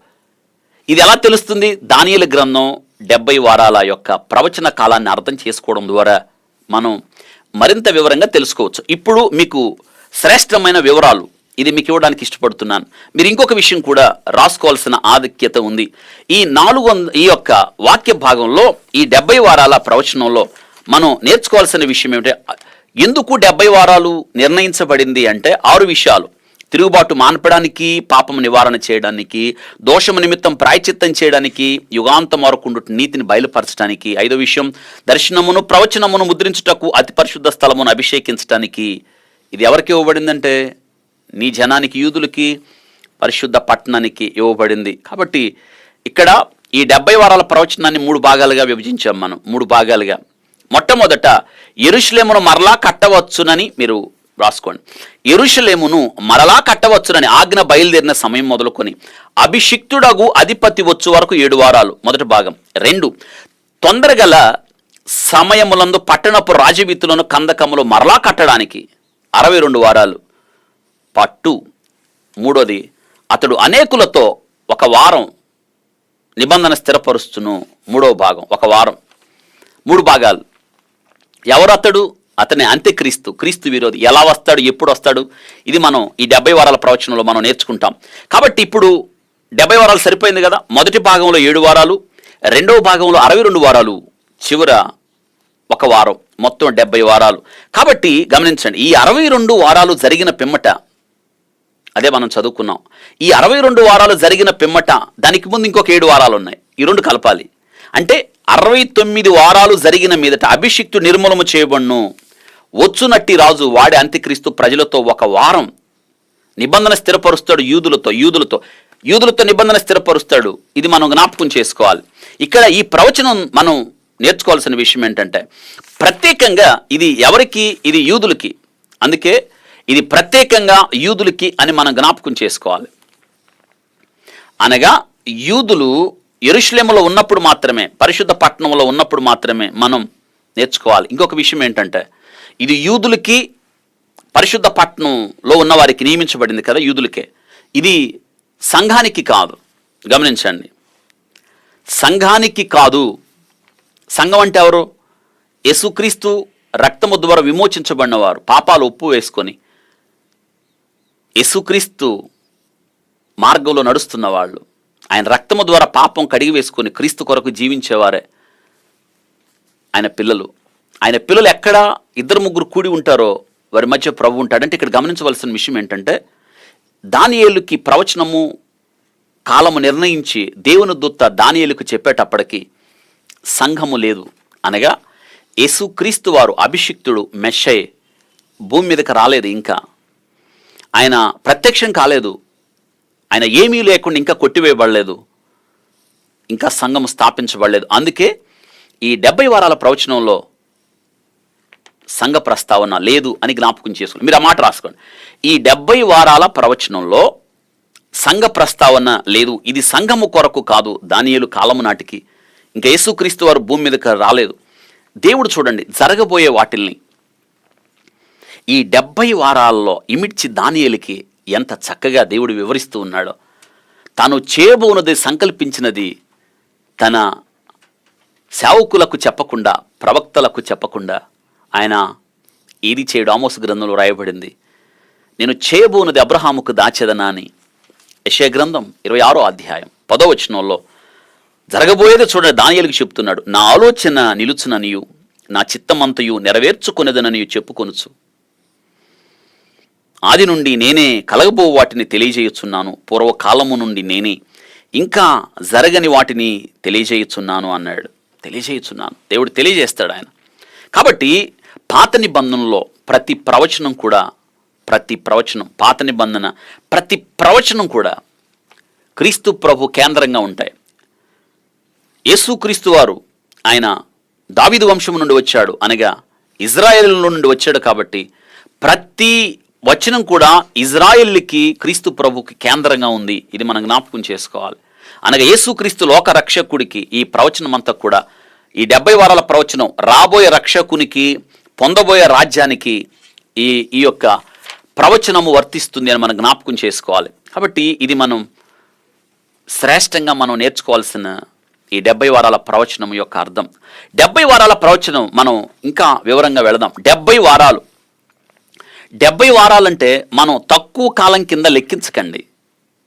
ఇది ఎలా తెలుస్తుంది? దానియేలు గ్రంథం 70 వారాల యొక్క ప్రవచన కాలాన్ని అర్థం చేసుకోవడం ద్వారా మనం మరింత వివరంగా తెలుసుకోవచ్చు. ఇప్పుడు మీకు శ్రేష్టమైన వివరాలు ఇది మీకు ఇవ్వడానికి ఇష్టపడుతున్నాను. మీరు ఇంకొక విషయం కూడా రాసుకోవాల్సిన ఆధిక్యత ఉంది. ఈ యొక్క వాక్య భాగంలో ఈ 70 వారాల ప్రవచనంలో మనం నేర్చుకోవాల్సిన విషయం ఏమిటంటే, ఎందుకు 70 వారాలు నిర్ణయించబడింది అంటే 6 విషయాలు. తిరుగుబాటు మాన్పడానికి, పాపం నివారణ చేయడానికి, దోషము నిమిత్తం ప్రాయచిత్తం చేయడానికి, యుగాంతం వరకు నీతిని బయలుపరచడానికి. 5వ విషయం, దర్శనమును ప్రవచనమును ముద్రించుటకు, అతి పరిశుద్ధ స్థలమును అభిషేకించడానికి. ఇది ఎవరికి ఇవ్వబడిందంటే నీ జనానికి, యూదులకి, పరిశుద్ధ పట్టణానికి ఇవ్వబడింది. కాబట్టి ఇక్కడ ఈ 70 వారాల ప్రవచనాన్ని 3 భాగాలుగా విభజించాం మనం. 3 భాగాలుగా. మొట్టమొదట యెరూషలేమును మరలా కట్టవచ్చునని మీరు రాసుకోండి. యెరూషలేమును మరలా కట్టవచ్చునని ఆజ్ఞ బయలుదేరిన సమయం మొదలుకొని అభిషిక్తుడగు అధిపతి వచ్చు వరకు 7 వారాలు మొదటి భాగం. 2, తొందరగల సమయములందు పట్టణపు రాజవీధులను కందకములు మరలా కట్టడానికి 62 వారాలు పట్టు. 3వది, అతడు అనేకులతో 1 వారం నిబంధన స్థిరపరుస్తును. 3వ భాగం 1 వారం. 3 భాగాలు. ఎవరు అతడు? అతని అంత్యక్రీస్తు, క్రీస్తు విరోధి. ఎలా వస్తాడు, ఎప్పుడు వస్తాడు, ఇది మనం ఈ 70 వారాల ప్రవచనంలో మనం నేర్చుకుంటాం. కాబట్టి ఇప్పుడు 70 వారాలు సరిపోయింది కదా. మొదటి భాగంలో 7 వారాలు, 2వ భాగంలో 62 వారాలు, చివర 1 వారం, మొత్తం 70 వారాలు. కాబట్టి గమనించండి, ఈ 62 వారాలు జరిగిన పిమ్మట, అదే మనం చదువుకున్నాం, ఈ 62 వారాలు జరిగిన పిమ్మట దానికి ముందు ఇంకొక 7 వారాలు ఉన్నాయి. ఈ 2 కలపాలి. అంటే 69 వారాలు జరిగిన మీదట అభిషిక్తు నిర్మూలము చేయబడును. వచ్చునట్టి రాజు వాడే అంత్యక్రీస్తు ప్రజలతో 1 వారం నిబంధన స్థిరపరుస్తాడు. యూదులతో నిబంధన స్థిరపరుస్తాడు. ఇది మనం జ్ఞాపకం చేసుకోవాలి. ఇక్కడ ఈ ప్రవచనం మనం నేర్చుకోవాల్సిన విషయం ఏంటంటే, ప్రత్యేకంగా ఇది ఎవరికి? ఇది యూదులకి. అందుకే ఇది ప్రత్యేకంగా యూదులకి అని మనం జ్ఞాపకం చేసుకోవాలి. అనగా యూదులు యెరూషలేములో ఉన్నప్పుడు మాత్రమే, పరిశుద్ధ పట్టణంలో ఉన్నప్పుడు మాత్రమే మనం నేర్చుకోవాలి. ఇంకొక విషయం ఏంటంటే, ఇది యూదులకి పరిశుద్ధ పట్టణంలో ఉన్న వారికి నియమించబడింది కదా, యూదులకే. ఇది సంఘానికి కాదు. గమనించండి, సంఘానికి కాదు. సంఘం అంటే ఎవరు? యేసుక్రీస్తు రక్తము ద్వారా విమోచించబడినవారు, పాపాలు ఒప్పు వేసుకొని యేసుక్రీస్తు మార్గంలో నడుస్తున్న వాళ్ళు, ఆయన రక్తము ద్వారా పాపం కడిగి వేసుకొని క్రీస్తు కొరకు జీవించేవారే ఆయన పిల్లలు. ఆయన పిల్లలు ఎక్కడ 2-3 కూడి ఉంటారో వారి మధ్య ప్రభు ఉంటాడంటే, ఇక్కడ గమనించవలసిన విషయం ఏంటంటే, దానియేలుకి ప్రవచనము కాలము నిర్ణయించి దేవుని దూత దానియేలుకు చెప్పేటప్పటికి సంఘము లేదు. అనగా యేసుక్రీస్తు వారు అభిషిక్తుడు, మెస్సయ్య భూమి మీదకి రాలేదు, ఇంకా ఆయన ప్రత్యక్షం కాలేదు, ఆయన ఏమీ లేకుండా ఇంకా కొట్టివేయబడలేదు, ఇంకా సంఘం స్థాపించబడలేదు. అందుకే ఈ 70 వారాల ప్రవచనంలో సంఘ ప్రస్తావన లేదు అని జ్ఞాపకం చేసుకోండి. మీరు ఆ మాట రాసుకోండి. ఈ 70 వారాల ప్రవచనంలో సంఘ ప్రస్తావన లేదు. ఇది సంఘము కొరకు కాదు. దానియేలు కాలము నాటికి ఇంకా యేసుక్రీస్తు వారు భూమి మీదకి రాలేదు. దేవుడు చూడండి జరగబోయే వాటిల్ని ఈ 70 వారాల్లో ఇమిడ్చి దానియేలుకి ఎంత చక్కగా దేవుడు వివరిస్తూ ఉన్నాడో. తాను చేయబోనది సంకల్పించినది తన సేవకులకు చెప్పకుండా, ప్రవక్తలకు చెప్పకుండా ఆయన ఏది చేయడు. ఆమోసు గ్రంథంలో రాయబడింది, నేను చేయబోనది అబ్రహాముకు దాచెదనా అని. యెషయా గ్రంథం 26వ అధ్యాయం 10వ వచనంలో జరగబోయేది చూడండి దానియేలుకు చెప్తున్నాడు. నా ఆలోచన నిలుచుననియు నా చిత్తమంతయు నెరవేర్చుకునేదననియు చెప్పుకొనుచు, ఆది నుండి నేనే కలగబో వాటిని తెలియజేయుచున్నాను, పూర్వకాలము నుండి నేనే ఇంకా జరగని వాటిని తెలియజేయుచున్నాను అన్నాడు. తెలియజేయుచున్నాను, దేవుడు తెలియజేస్తాడు ఆయన. కాబట్టి పాత నిబంధనలో ప్రతి ప్రవచనం కూడా, ప్రతి ప్రవచనం, పాత నిబంధన ప్రతి ప్రవచనం కూడా క్రీస్తు ప్రభు కేంద్రంగా ఉంటాయి. యేసుక్రీస్తు వారు ఆయన దావీదు వంశము నుండి వచ్చాడు, అనగా ఇజ్రాయేలు నుండి వచ్చాడు. కాబట్టి ప్రతి వచనం కూడా ఇజ్రాయేల్కి క్రీస్తు ప్రభుకి కేంద్రంగా ఉంది. ఇది మనం జ్ఞాపకం చేసుకోవాలి. అనగా యేసుక్రీస్తు లోక రక్షకుడికి ఈ ప్రవచనం అంతా కూడా, ఈ 70 వారాల ప్రవచనం రాబోయే రక్షకునికి, పొందబోయే రాజ్యానికి ఈ యొక్క ప్రవచనము వర్తిస్తుంది అని మనం జ్ఞాపకం చేసుకోవాలి. కాబట్టి ఇది మనం శ్రేష్టంగా మనం నేర్చుకోవాల్సిన ఈ 70 వారాల ప్రవచనం యొక్క అర్థం. 70 వారాల ప్రవచనం మనం ఇంకా వివరంగా వెళదాం. 70 వారాలు, 70 వారాలంటే మనం తక్కువ కాలం కింద లెక్కించకండి.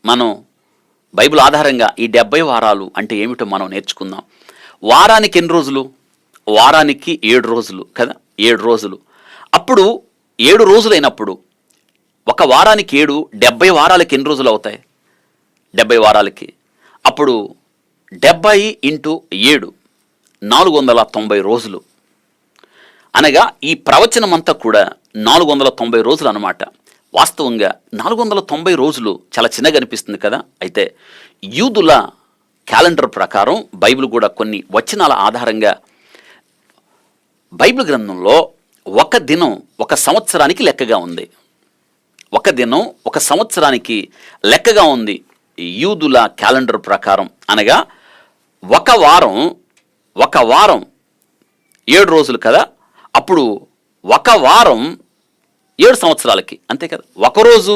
మనం బైబిల్ ఆధారంగా ఈ 70 వారాలు అంటే ఏమిటో మనం నేర్చుకుందాం. వారానికి ఎన్ని రోజులు? వారానికి 7 రోజులు కదా, 7 రోజులు. అప్పుడు 7 రోజులైనప్పుడు ఒక వారానికి 7, 70 వారాలకి ఎన్ని రోజులు అవుతాయి? 70 వారాలకి అప్పుడు 70 × 7 490 రోజులు. అనగా ఈ ప్రవచనం అంతా కూడా 490 రోజులు అన్నమాట. వాస్తవంగా 490 రోజులు చాలా చిన్నగా అనిపిస్తుంది కదా. అయితే యూదుల క్యాలెండర్ ప్రకారం బైబిల్ కూడా కొన్ని వచనాల ఆధారంగా బైబిల్ గ్రంథంలో ఒక దినం ఒక సంవత్సరానికి లెక్కగా ఉంది. ఒక దినం ఒక సంవత్సరానికి లెక్కగా ఉంది యూదుల క్యాలెండర్ ప్రకారం. అనగా ఒక వారం 7 రోజులు కదా. అప్పుడు ఒక వారం 7 సంవత్సరాలకి, అంతే కదా. ఒక రోజు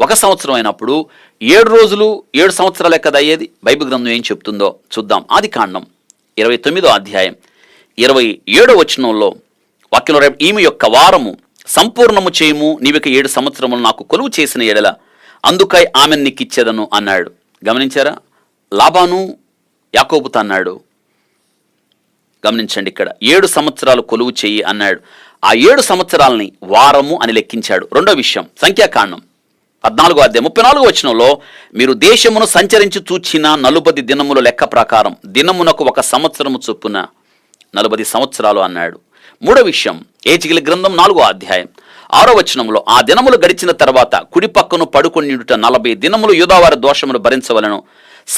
ఒక సంవత్సరం అయినప్పుడు 7 రోజులు 7 సంవత్సరాలే కదా అయ్యేది. బైబిల్ గ్రంథం ఏం చెప్తుందో చూద్దాం. ఆదికాండం 29వ అధ్యాయం 27వ వచనంలో వాక్యంలో ఈమె యొక్క వారము సంపూర్ణము చేయము, నీవిక 7 సంవత్సరములు నాకు కొలువు చేసిన ఎడల అందుకై ఆమెను నీకు ఇచ్చేదను అన్నాడు. గమనించారా? లాబాను యాకోబుతో అన్నాడు. గమనించండి, ఇక్కడ 7 సంవత్సరాలు కొలువు చెయ్యి అన్నాడు. ఆ 7 సంవత్సరాలని వారము అని లెక్కించాడు. రెండో విషయం, సంఖ్యాకాండం 14వ అధ్యాయం 34వ వచనంలో మీరు దేశమును సంచరించి చూచిన 40 దినముల లెక్క ప్రకారం దినమునకు 1 సంవత్సరము చొప్పున 40 సంవత్సరాలు అన్నాడు. మూడో విషయం, ఏజికేలు గ్రంథం 4వ అధ్యాయం 6వ వచనంలో ఆ దినములు గడిచిన తర్వాత కుడి పక్కను పడుకొనియుట 40 దినములు యూదావారి దోషములు భరించవలను,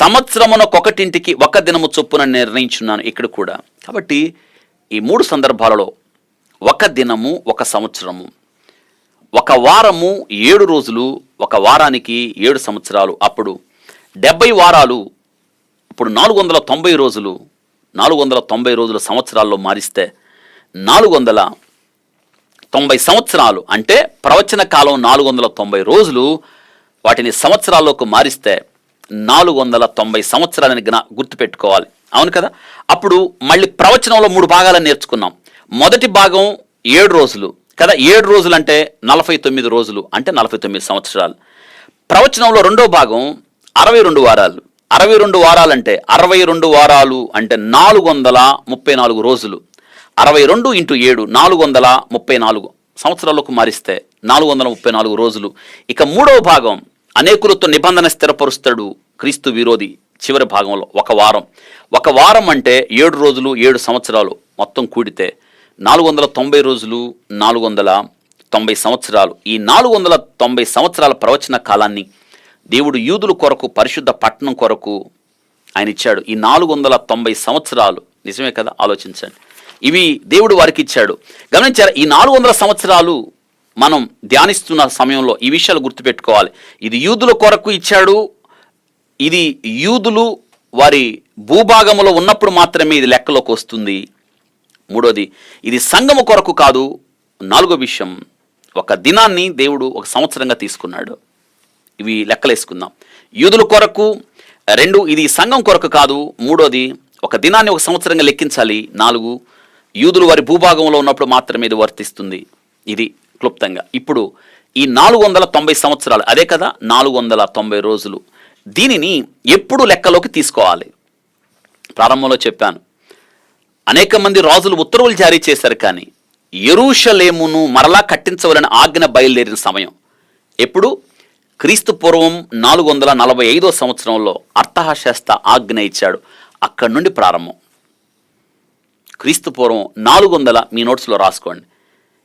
సంవత్సరమునకొకటింటికి 1 దినము చొప్పున నిర్ణయించున్నాను. ఇక్కడ కూడా కాబట్టి ఈ 3 సందర్భాలలో 1 దినము 1 సంవత్సరము. ఒక వారము 7 రోజులు, ఒక వారానికి 7 సంవత్సరాలు. అప్పుడు 70 వారాలు, ఇప్పుడు 490 రోజులు. 490 రోజుల సంవత్సరాల్లో మారిస్తే 490 సంవత్సరాలు అంటే ప్రవచన కాలం 490 రోజులు. వాటిని సంవత్సరాల్లోకి మారిస్తే 490 సంవత్సరాలని గుర్తుపెట్టుకోవాలి. అవును కదా? అప్పుడు మళ్ళీ ప్రవచనంలో 3 భాగాలను నేర్చుకున్నాం. మొదటి భాగం 7 రోజులు కదా, 7 రోజులు అంటే 49 రోజులు అంటే 49 సంవత్సరాలు. ప్రవచనంలో రెండో భాగం 62 వారాలు. 62 వారాలు అంటే 62 వారాలు అంటే 434 రోజులు. 62 × 7 434 సంవత్సరాలకు మారిస్తే 434 రోజులు. ఇక మూడవ భాగం అనేకులతో నిబంధన స్థిరపరుస్తాడు క్రీస్తు విరోధి. చివరి భాగంలో ఒక వారం. ఒక వారం అంటే 7 రోజులు 7 సంవత్సరాలు మొత్తం కూడితే 490 రోజులు 490 సంవత్సరాలు. ఈ 490 సంవత్సరాల ప్రవచన కాలాన్ని దేవుడు యూదుల కొరకు, పరిశుద్ధ పట్టణం కొరకు ఆయన ఇచ్చాడు. ఈ 490 సంవత్సరాలు నిజమే కదా? ఆలోచించండి. ఇవి దేవుడు వారికి ఇచ్చాడు. గమనించారా? ఈ 400 సంవత్సరాలు మనం ధ్యానిస్తున్న సమయంలో ఈ విషయాలు గుర్తుపెట్టుకోవాలి. ఇది యూదుల కొరకు ఇచ్చాడు. ఇది యూదులు వారి భూభాగంలో ఉన్నప్పుడు మాత్రమే ఇది లెక్కలోకి వస్తుంది. మూడోది, ఇది సంఘము కొరకు కాదు. నాలుగో విషయం, ఒక దినాన్ని దేవుడు ఒక సంవత్సరంగా తీసుకున్నాడు. ఇవి లెక్కలేసుకుందాం. యూదుల కొరకు. 2, ఇది సంఘం కొరకు కాదు. మూడోది, ఒక దినాన్ని ఒక సంవత్సరంగా లెక్కించాలి. 4, యూదులు వారి భూభాగంలో ఉన్నప్పుడు మాత్రమే ఇది వర్తిస్తుంది. ఇది క్లుప్తంగా. ఇప్పుడు ఈ 490 సంవత్సరాలు, అదే కదా 490 రోజులు, దీనిని ఎప్పుడు లెక్కలోకి తీసుకోవాలి? ప్రారంభంలో చెప్పాను, అనేక మంది రాజులు ఉత్తర్వులు జారీ చేశారు, కానీ యెరూషలేమును మరలా కట్టించవలని ఆజ్ఞ బయలుదేరిన సమయం ఎప్పుడు? క్రీస్తు పూర్వం 445 సంవత్సరంలో అర్తహషస్త ఆజ్ఞ ఇచ్చాడు. అక్కడి నుండి ప్రారంభం. క్రీస్తు పూర్వం 400, మీ నోట్స్లో రాసుకోండి.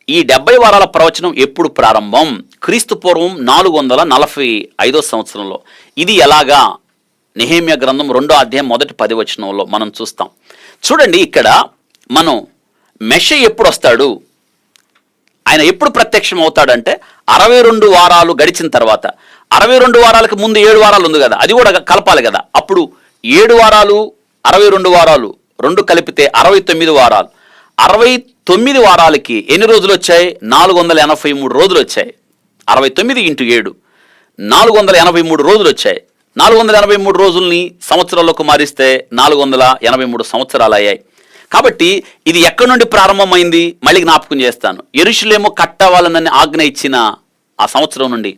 ఈ 70 వారాల ప్రవచనం ఎప్పుడు ప్రారంభం? క్రీస్తు పూర్వం 445 సంవత్సరంలో. ఇది ఎలాగా? నెహెమ్యా గ్రంథం 2వ అధ్యాయం మొదటి 10 వచనంలో మనం చూస్తాం. చూడండి, ఇక్కడ మనం మెషియా ఎప్పుడు వస్తాడు, ఆయన ఎప్పుడు ప్రత్యక్షం అవుతాడంటే 62 వారాలు గడిచిన తర్వాత. 62 వారాలకు ముందు 7 వారాలు ఉంది కదా, అది కూడా కలపాలి కదా. అప్పుడు 7 వారాలు 62 వారాలు 2 కలిపితే 69 వారాలు. 69 వారాలకి ఎన్ని రోజులు వచ్చాయి? 483 రోజులు వచ్చాయి. 69 × 7 483 రోజులు వచ్చాయి. 483 రోజుల్ని సంవత్సరాలకు మారిస్తే 483 సంవత్సరాలు అయ్యాయి. కాబట్టి ఇది ఎక్కడి నుండి ప్రారంభమైంది? మళ్ళీ జ్ఞాపకం చేస్తాను. యెరూషలేము కట్టవాలనని ఆజ్ఞ ఇచ్చిన ఆ సంవత్సరం నుండి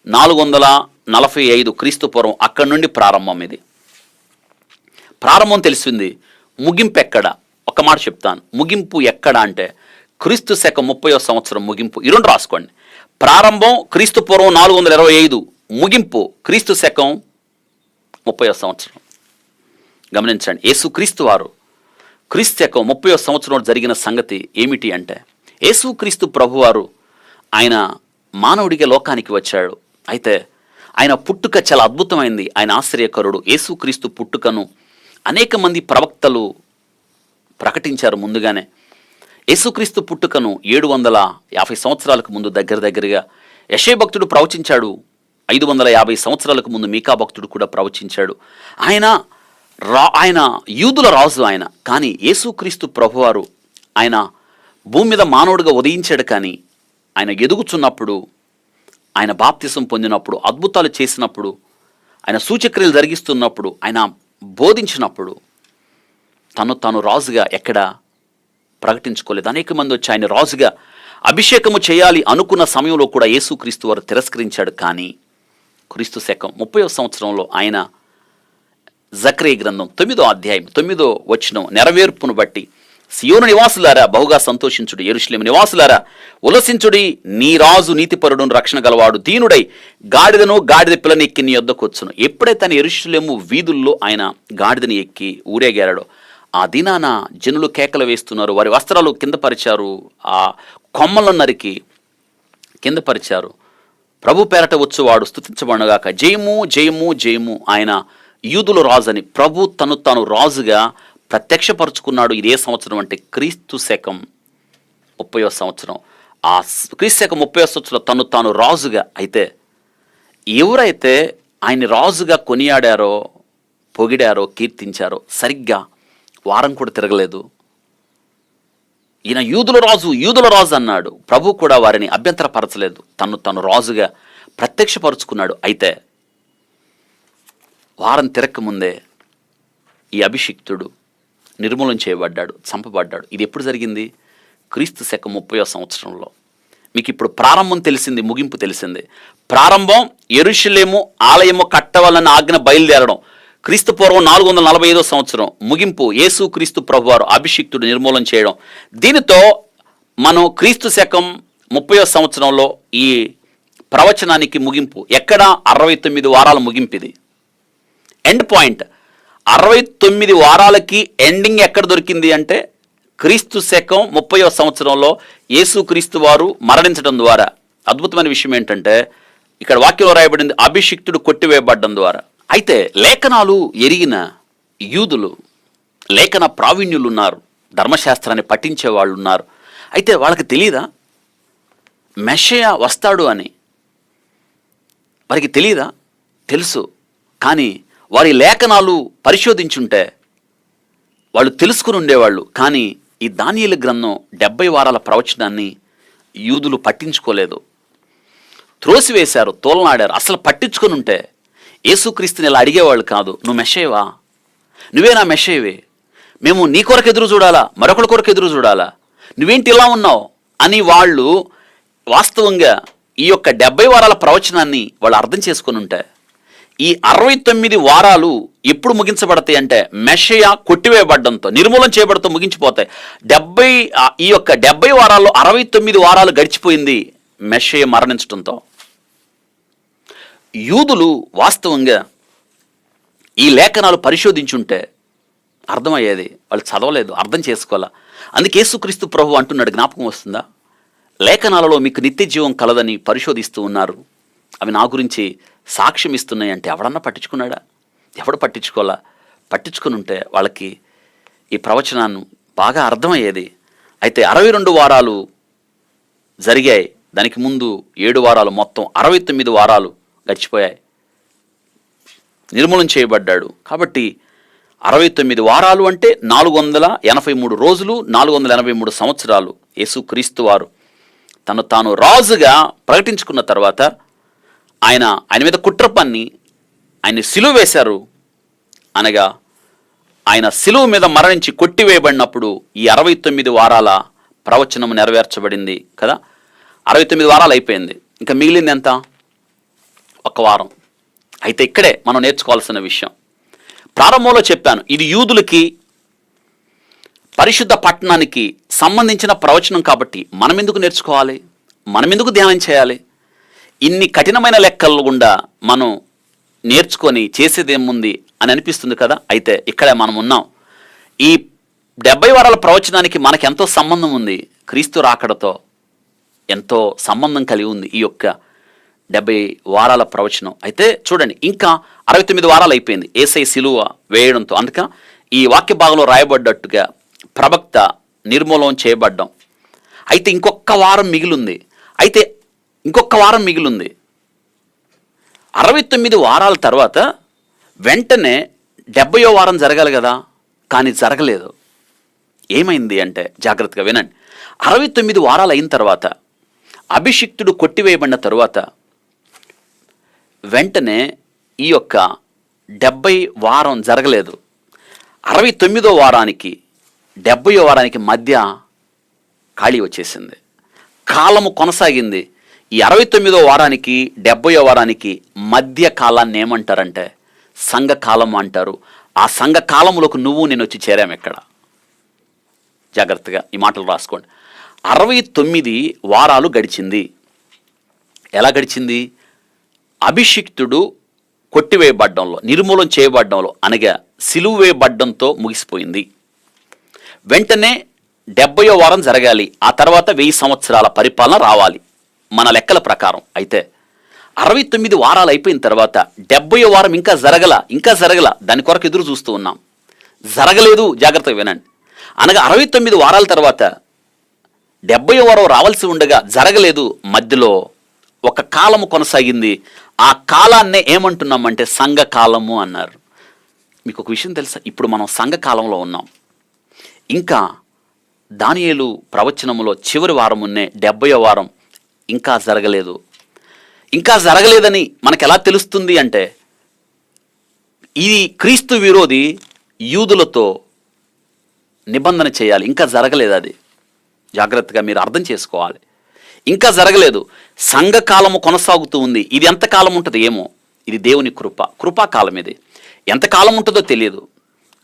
445 క్రీస్తు పూర్వం, అక్కడి నుండి ప్రారంభం. ఇది ప్రారంభం తెలిసింది. ముగింపు ఎక్కడ? ఒక మాట చెప్తాను. ముగింపు ఎక్కడ అంటే క్రీస్తు శకం 30వ సంవత్సరం ముగింపు. ఈ 2 రాసుకోండి. ప్రారంభం క్రీస్తు పూర్వం 425, ముగింపు క్రీస్తు శకం 30వ సంవత్సరం. గమనించండి, యేసుక్రీస్తు వారు క్రీస్తు శకం 30వ సంవత్సరంలో జరిగిన సంగతి ఏమిటి అంటే, యేసుక్రీస్తు ప్రభువారు ఆయన మానవుడిగా లోకానికి వచ్చాడు. అయితే ఆయన పుట్టుక చాలా అద్భుతమైంది. ఆయన ఆశ్చర్యకరుడు. యేసుక్రీస్తు పుట్టుకను అనేక మంది ప్రవక్తలు ప్రకటించారు ముందుగానే. యేసుక్రీస్తు పుట్టుకను 750 సంవత్సరాలకు ముందు దగ్గరగా యెషయా భక్తుడు ప్రవచించాడు. 550 సంవత్సరాలకు ముందు మీకా భక్తుడు కూడా ప్రవచించాడు. ఆయన యూదుల రాజు ఆయన. కానీ యేసుక్రీస్తు ప్రభువారు ఆయన భూమి మీద మానవుడిగా ఉదయించాడు. కానీ ఆయన ఎదుగుచున్నప్పుడు, ఆయన బాప్తిసం పొందినప్పుడు, అద్భుతాలు చేసినప్పుడు, ఆయన సూచక్రియలు జరిగిస్తున్నప్పుడు, ఆయన బోధించినప్పుడు తను రాజుగా ఎక్కడ ప్రకటించుకోలేదు. అనేక మంది వచ్చి ఆయన రాజుగా అభిషేకము చేయాలి అనుకున్న సమయంలో కూడా యేసుక్రీస్తు వారు తిరస్కరించాడు. కానీ క్రీస్తు శకం 30వ సంవత్సరంలో ఆయన జకరియా గ్రంథం 9వ అధ్యాయం 9వ వచనం నెరవేర్పును బట్టి, సియోను నివాసులారా బహుగా సంతోషించుడి, యెరూషలేము నివాసులారా ఉల్లసించుడి, నీ రాజు నీతిపరుడును రక్షణ గలవాడు దీనుడై గాడిద పిల్లని ఎక్కి నీ యొద్దకు వచ్చును. ఎప్పుడైతే ఆయన యెరూషలేము వీధుల్లో ఆయన గాడిదని ఎక్కి ఊరేగాడో, ఆ దినాన జనులు కేకలు వేస్తున్నారు. వారి వస్త్రాలు కింద పరిచారు, ఆ కొమ్మలను నరికి కింద పరిచారు. ప్రభు పేరట వచ్చువాడు స్తుతించబడుగాక, జయము జయము జయము, ఆయన యూదుల రాజు అని ప్రభు తాను రాజుగా ప్రత్యక్షపరుచుకున్నాడు. ఇదే సంవత్సరం అంటే క్రీస్తు శకం 30వ సంవత్సరం. ఆ క్రీస్తు శకం 30వ సంవత్సరంలో తను తాను రాజుగా, అయితే ఎవరైతే ఆయన్ని రాజుగా కొనియాడారో, పొగిడారో, కీర్తించారో సరిగ్గా వారం కూడా తిరగలేదు. ఈయన యూదుల రాజు అన్నాడు. ప్రభు కూడా వారిని అభ్యంతరపరచలేదు. తను రాజుగా ప్రత్యక్షపరుచుకున్నాడు. అయితే వారం తిరక్కముందే ఈ అభిషిక్తుడు నిర్మూలన చేయబడ్డాడు, చంపబడ్డాడు. ఇది ఎప్పుడు జరిగింది? క్రీస్తు శకం 30వ సంవత్సరంలో. మీకు ఇప్పుడు ప్రారంభం తెలిసింది, ముగింపు తెలిసింది. ప్రారంభం యెరూషలేము ఆలయము కట్టవాలన్న ఆజ్ఞ బయలుదేరడం క్రీస్తు పూర్వం 445వ సంవత్సరం. ముగింపు యేసు క్రీస్తు ప్రభువారు అభిషిక్తుడు నిర్మూలన చేయడం. దీనితో మనం క్రీస్తు శకం 30వ సంవత్సరంలో ఈ ప్రవచనానికి ముగింపు. ఎక్కడ? 69 వారాల ముగింపు. ఇది ఎండ్ పాయింట్. 69 వారాలకి ఎండింగ్ ఎక్కడ దొరికింది అంటే క్రీస్తు శకం 30వ సంవత్సరంలో యేసు క్రీస్తు వారు మరణించడం ద్వారా. అద్భుతమైన విషయం ఏంటంటే ఇక్కడ వాక్యంలో రాయబడింది అభిషిక్తుడు కొట్టివేయబడ్డం ద్వారా. అయితే లేఖనాలు ఎరిగిన యూదులు, లేఖన ప్రావీణ్యులు ఉన్నారు, ధర్మశాస్త్రాన్ని పఠించే వాళ్ళు ఉన్నారు. అయితే వాళ్ళకి తెలియదా మెషియా వస్తాడు అని? వారికి తెలియదా? తెలుసు. కానీ వారి లేఖనాలు పరిశోధించుంటే వాళ్ళు తెలుసుకుని ఉండేవాళ్ళు. కానీ ఈ దానియేలు గ్రంథం 70 వారాల ప్రవచనాన్ని యూదులు పట్టించుకోలేదు, త్రోసివేశారు, తోలనాడారు. అసలు పట్టించుకొని ఉంటే యేసుక్రీస్తుని ఇలా అడిగేవాళ్ళు కాదు, నువ్వు మెషేవా? నువ్వే నా మెషేవే, మేము నీ కొరకు ఎదురు చూడాలా, మరొకరి కొరకు ఎదురు చూడాలా, నువ్వేంటి ఇలా ఉన్నావు అని వాళ్ళు వాస్తవంగా ఈ యొక్క 70 వారాల ప్రవచనాన్ని వాళ్ళు అర్థం చేసుకొని ఉంటే ఈ 69 వారాలు ఎప్పుడు ముగించబడతాయి అంటే మెషియా కొట్టివేయబడ్డంతో, నిర్మూలన చేయబడంతో ముగించిపోతాయి. ఈ యొక్క 70 వారాల్లో 69 వారాలు గడిచిపోయింది మెషియా మరణించడంతో. యూదులు వాస్తవంగా ఈ లేఖనాలు పరిశోధించుంటే అర్థమయ్యేది. వాళ్ళు చదవలేదు, అర్థం చేసుకోవాలా. అందుకే యేసుక్రీస్తు ప్రభు అంటున్నాడు, జ్ఞాపకం వస్తుందా? లేఖనాలలో మీకు నిత్య జీవం కలదని పరిశోధిస్తూ ఉన్నారు, అవి నా గురించి సాక్ష్యం ఇస్తున్నాయి అంటే ఎవడన్నా పట్టించుకున్నాడా? ఎవడు పట్టించుకోవాలా? పట్టించుకుని ఉంటే వాళ్ళకి ఈ ప్రవచనాన్ని బాగా అర్థమయ్యేది. అయితే 62 వారాలు జరిగాయి, దానికి ముందు 7 వారాలు, మొత్తం 69 వారాలు గడిచిపోయాయి. నిర్మూలన చేయబడ్డాడు. కాబట్టి 69 వారాలు అంటే 483 రోజులు, 483 సంవత్సరాలు. యేసుక్రీస్తు వారు తను తాను రాజుగా ప్రకటించుకున్న తర్వాత ఆయన మీద కుట్ర పన్ని ఆయన్ని సిలువ వేశారు. అనగా ఆయన సిలువ మీద మరణించి కొట్టివేయబడినప్పుడు ఈ 69 వారాల ప్రవచనం నెరవేర్చబడింది కదా. 69 వారాలు అయిపోయింది, ఇంకా మిగిలింది ఎంత? 1 వారం. అయితే ఇక్కడే మనం నేర్చుకోవాల్సిన విషయం, ప్రారంభంలో చెప్పాను, ఇది యూదులకి పరిశుద్ధ పట్టణానికి సంబంధించిన ప్రవచనం. కాబట్టి మనం ఎందుకు నేర్చుకోవాలి, మనం ఎందుకు ధ్యానం చేయాలి? ఇన్ని కఠినమైన లెక్కల గుండా మనం నేర్చుకొని చేసేదేముంది అని అనిపిస్తుంది కదా. అయితే ఇక్కడే మనం ఉన్నాం. ఈ 70 వారాల ప్రవచనానికి మనకి ఎంతో సంబంధం ఉంది, క్రీస్తు రాకడతో ఎంతో సంబంధం కలిగి ఉంది ఈ యొక్క 70 వారాల ప్రవచనం. అయితే చూడండి, ఇంకా 69 వారాలు అయిపోయింది యేసయ్య సిలువ వేయడంతో. అందుక ఈ వాక్య భాగంలో రాయబడ్డట్టుగా ప్రవక్త నిర్మూలన చేయబడ్డం. అయితే ఇంకొక వారం మిగిలింది. 69 వారాల తర్వాత వెంటనే 70వ వారం జరగాలి కదా, కానీ జరగలేదు. ఏమైంది అంటే జాగ్రత్తగా వినండి. 69 వారాలు అయిన తర్వాత, అభిషిక్తుడు కొట్టివేయబడిన తరువాత వెంటనే ఈ యొక్క 70 వారం జరగలేదు. 69వ వారానికి 70వ వారానికి మధ్య ఖాళీ వచ్చేసింది, కాలము కొనసాగింది. ఈ 69వ వారానికి 70వ వారానికి మధ్య కాలాన్ని ఏమంటారంటే సంఘకాలం అంటారు. ఆ సంఘకాలంలోకి నువ్వు నేను వచ్చి చేరాము. ఎక్కడ? జాగ్రత్తగా ఈ మాటలు రాసుకోండి. 69 వారాలు గడిచింది. ఎలా గడిచింది? అభిషిక్తుడు కొట్టివేయబడ్డంలో, నిర్మూలన చేయబడ్డంలో, అనగా సిలువ వేయబడ్డంతో ముగిసిపోయింది. వెంటనే 70వ వారం జరగాలి. ఆ తర్వాత 1000 సంవత్సరాల పరిపాలన రావాలి మన లెక్కల ప్రకారం. అయితే 69 వారాలు అయిపోయిన తర్వాత 70వ వారం ఇంకా జరగల. దాని కొరకు ఎదురు చూస్తూ ఉన్నాం, జరగలేదు. జాగ్రత్తగా వినండి. అనగా 69 వారాల తర్వాత 70వ వారం రావాల్సి ఉండగా జరగలేదు. మధ్యలో ఒక కాలము కొనసాగింది. ఆ కాలాన్నే ఏమంటున్నామంటే సంఘకాలము అన్నారు. మీకు ఒక విషయం తెలుసా? ఇప్పుడు మనం సంఘకాలంలో ఉన్నాం. ఇంకా దానియేలు ప్రవచనములో చివరి వారం ఉన్నే 70వ వారం ఇంకా జరగలేదు. ఇంకా జరగలేదని మనకు ఎలా తెలుస్తుంది అంటే, ఇది క్రీస్తు విరోధి యూదులతో నిబంధన చేయాలి. ఇంకా జరగలేదు. అది జాగ్రత్తగా మీరు అర్థం చేసుకోవాలి. ఇంకా జరగలేదు. సంఘకాలము కొనసాగుతూ ఉంది. ఇది ఎంతకాలం ఉంటుంది ఏమో. ఇది దేవుని కృపాకాలం. ఇది ఎంతకాలం ఉంటుందో తెలియదు.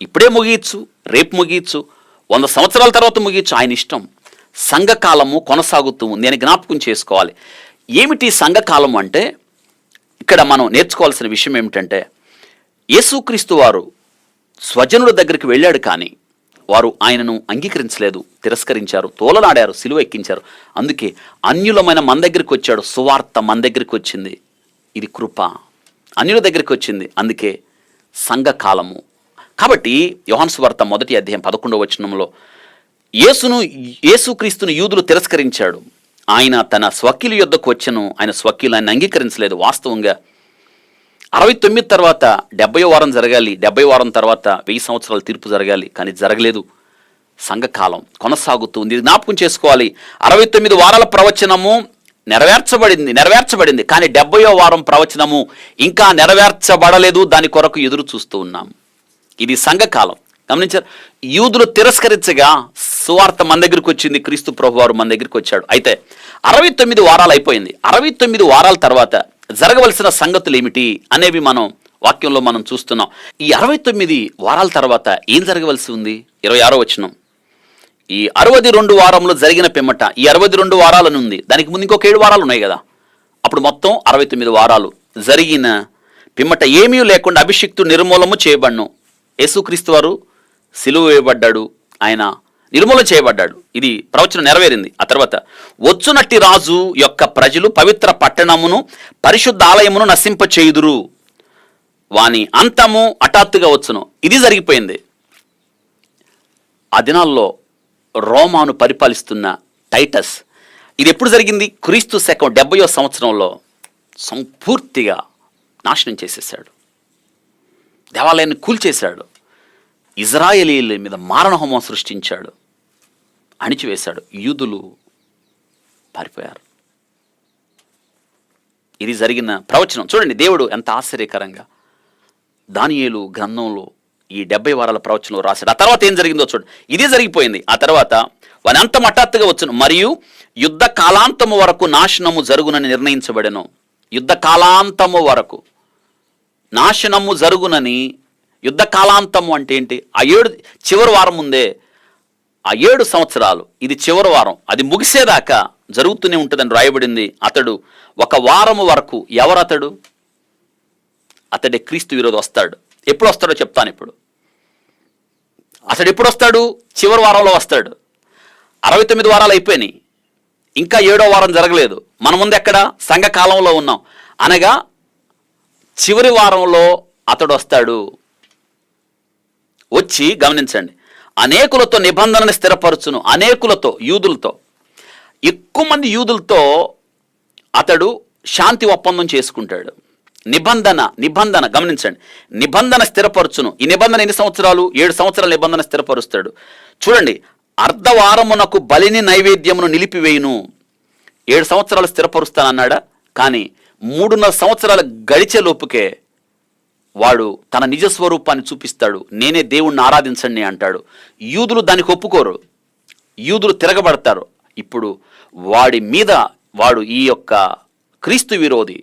ఇప్పుడే ముగియచ్చు, రేపు ముగియచ్చు, 100 సంవత్సరాల తర్వాత ముగియచ్చు, ఆయన ఇష్టం. సంఘకాలము కొనసాగుతూ ఉంది అని జ్ఞాపకం చేసుకోవాలి. ఏమిటి సంఘకాలం అంటే, ఇక్కడ మనం నేర్చుకోవాల్సిన విషయం ఏమిటంటే, యేసుక్రీస్తు వారు స్వజనుల దగ్గరికి వెళ్ళాడు, కానీ వారు ఆయనను అంగీకరించలేదు, తిరస్కరించారు, తోలనాడారు, సిలువ ఎక్కించారు. అందుకే అన్యులమైన మన దగ్గరికి వచ్చాడు. సువార్త మన దగ్గరికి వచ్చింది. ఇది కృప. అన్యుల దగ్గరికి వచ్చింది. అందుకే సంఘకాలము. కాబట్టి యోహాను సువార్త 1వ అధ్యాయం 11వ వచనంలో యేసుక్రీస్తును యూదులు తిరస్కరించాడు. ఆయన తన స్వకీయుల యొద్దకు వచ్చెను, ఆయన స్వకీయులు ఆయన అంగీకరించలేదు. వాస్తవంగా 69 తర్వాత 70వ వారం జరగాలి, 70వ వారం తర్వాత 1000 సంవత్సరాల తీర్పు జరగాలి, కానీ జరగలేదు. సంఘకాలం కొనసాగుతూ ఉంది. జ్ఞాపకం చేసుకోవాలి. 69 వారాల ప్రవచనము నెరవేర్చబడింది, కానీ 70వ వారం ప్రవచనము ఇంకా నెరవేర్చబడలేదు. దాని కొరకు ఎదురు చూస్తూ ఉన్నాం. ఇది సంఘకాలం. గమనించారు? యూదులు తిరస్కరించగా సువార్త మన దగ్గరికి వచ్చింది. క్రీస్తు ప్రభు వారు మన దగ్గరికి వచ్చాడు. అయితే 69 వారాలు అయిపోయింది. 69 వారాల తర్వాత జరగవలసిన సంగతులు ఏమిటి అనేవి మనం వాక్యంలో మనం చూస్తున్నాం. ఈ 69 వారాల తర్వాత ఏం జరగవలసి ఉంది? 26వ వచనం. ఈ 62 వారంలో జరిగిన పిమ్మట, ఈ 62 వారాలను ఉంది, దానికి ముందు ఇంకొక 7 వారాలు ఉన్నాయి కదా, అప్పుడు మొత్తం 69 వారాలు జరిగిన పిమ్మట ఏమీ లేకుండా అభిషిక్తుడు నిర్మూలము చేయబడ్ను. యేసుక్రీస్తు వారు సిలువ వేయబడ్డాడు, ఆయన నిర్మూలన చేయబడ్డాడు. ఇది ప్రవచనం నెరవేరింది. ఆ తర్వాత వచ్చునట్టి రాజు యొక్క ప్రజలు పవిత్ర పట్టణమును పరిశుద్ధ ఆలయమును నశింపచేయుదురు, వాని అంతము హఠాత్తుగా వచ్చును. ఇది జరిగిపోయింది. ఆ దినాల్లో రోమాను పరిపాలిస్తున్న టైటస్, ఇది ఎప్పుడు జరిగింది? క్రీస్తు శకం 70వ సంవత్సరంలో సంపూర్తిగా నాశనం చేసేసాడు. దేవాలయాన్ని కూల్చేశాడు. ఇజ్రాయేలీల మీద మారణహోమం సృష్టించాడు, అణిచివేశాడు. యూదులు పారిపోయారు. ఇది జరిగిన ప్రవచనం చూడండి. దేవుడు ఎంత ఆశ్చర్యకరంగా దానియేలు గ్రంథంలో ఈ 70 వారాల ప్రవచనం రాశాడు. ఆ తర్వాత ఏం జరిగిందో చూడండి. ఇదే జరిగిపోయింది. ఆ తర్వాత వాని అంతం హఠాత్తుగా వచ్చును, మరియు యుద్ధ కాలాంతము వరకు నాశనము జరుగునని నిర్ణయించబడెను. యుద్ధ కాలాంతము వరకు నాశనము జరుగునని. యుద్ధ కాలాంతము అంటే ఏంటి? ఆ 7 చివరి వారం ఉందే, ఆ 7 సంవత్సరాలు, ఇది చివరి వారం, అది ముగిసేదాకా జరుగుతూనే ఉంటుందని రాయబడింది. అతడు ఒక వారము వరకు. ఎవరు అతడు? అతడే క్రీస్తు విరోధి వస్తాడు. ఎప్పుడు వస్తాడో చెప్తాను ఇప్పుడు. అతడు ఎప్పుడు వస్తాడు? చివరి వారంలో వస్తాడు. 69 వారాలు అయిపోయినాయి, ఇంకా 7వ వారం జరగలేదు. మన ముందు ఎక్కడ? సంఘకాలంలో ఉన్నాం. అనగా చివరి వారంలో అతడు వస్తాడు. వచ్చి గమనించండి, అనేకులతో నిబంధనను స్థిరపరచును. అనేకులతో, యూదులతో, ఎక్కువ మంది యూదులతో అతడు శాంతి ఒప్పందం చేసుకుంటాడు. నిబంధన గమనించండి, నిబంధన స్థిరపరచును. ఈ నిబంధన ఎన్ని సంవత్సరాలు? 7 సంవత్సరాల నిబంధన స్థిరపరుస్తాడు. చూడండి, అర్ధవారమునకు బలిని నైవేద్యమును నిలిపివేయును. 7 సంవత్సరాలు స్థిరపరుస్తానన్నాడా? కానీ 3.5 సంవత్సరాలు గడిచే లోపుకే వాడు తన నిజస్వరూపాన్ని చూపిస్తాడు. నేనే దేవుణ్ణి ఆరాధించండి అంటాడు. యూదులు దానికి ఒప్పుకోరు. యూదులు తిరగబడతారు. ఇప్పుడు వాడి మీద వాడు ఈ యొక్క క్రీస్తు విరోధి,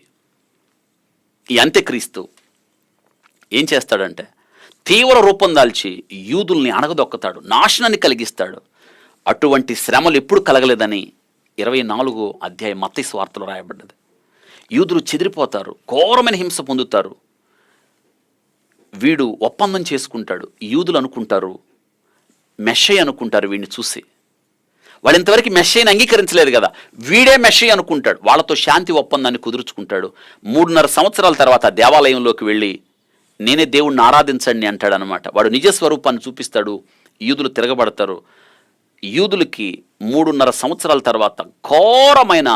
ఈ అంత్యక్రీస్తు ఏం చేస్తాడంటే తీవ్ర రూపం దాల్చి యూదుల్ని అణగదొక్కుతాడు, నాశనాన్ని కలిగిస్తాడు. అటువంటి శ్రమలు ఎప్పుడు కలగలేదని 24వ అధ్యాయం మత్తయి సువార్తలో రాయబడ్డది. యూదులు చెదిరిపోతారు, ఘోరమైన హింస పొందుతారు. వీడు ఒప్పందం చేసుకుంటాడు. యూదులు అనుకుంటారు మెషయ్య అనుకుంటారు వీడిని చూసి. వాళ్ళు ఇంతవరకు మెషయ్యని అంగీకరించలేదు కదా, వీడే మెషయ్య అనుకుంటాడు. వాళ్ళతో శాంతి ఒప్పందాన్ని కుదుర్చుకుంటాడు. 3.5 సంవత్సరాల తర్వాత దేవాలయంలోకి వెళ్ళి నేనే దేవుణ్ణి ఆరాధించండి అంటాడు అనమాట. వాడు నిజ స్వరూపాన్ని చూపిస్తాడు. యూదులు తిరగబడతారు. యూదులకి 3.5 సంవత్సరాల తర్వాత ఘోరమైన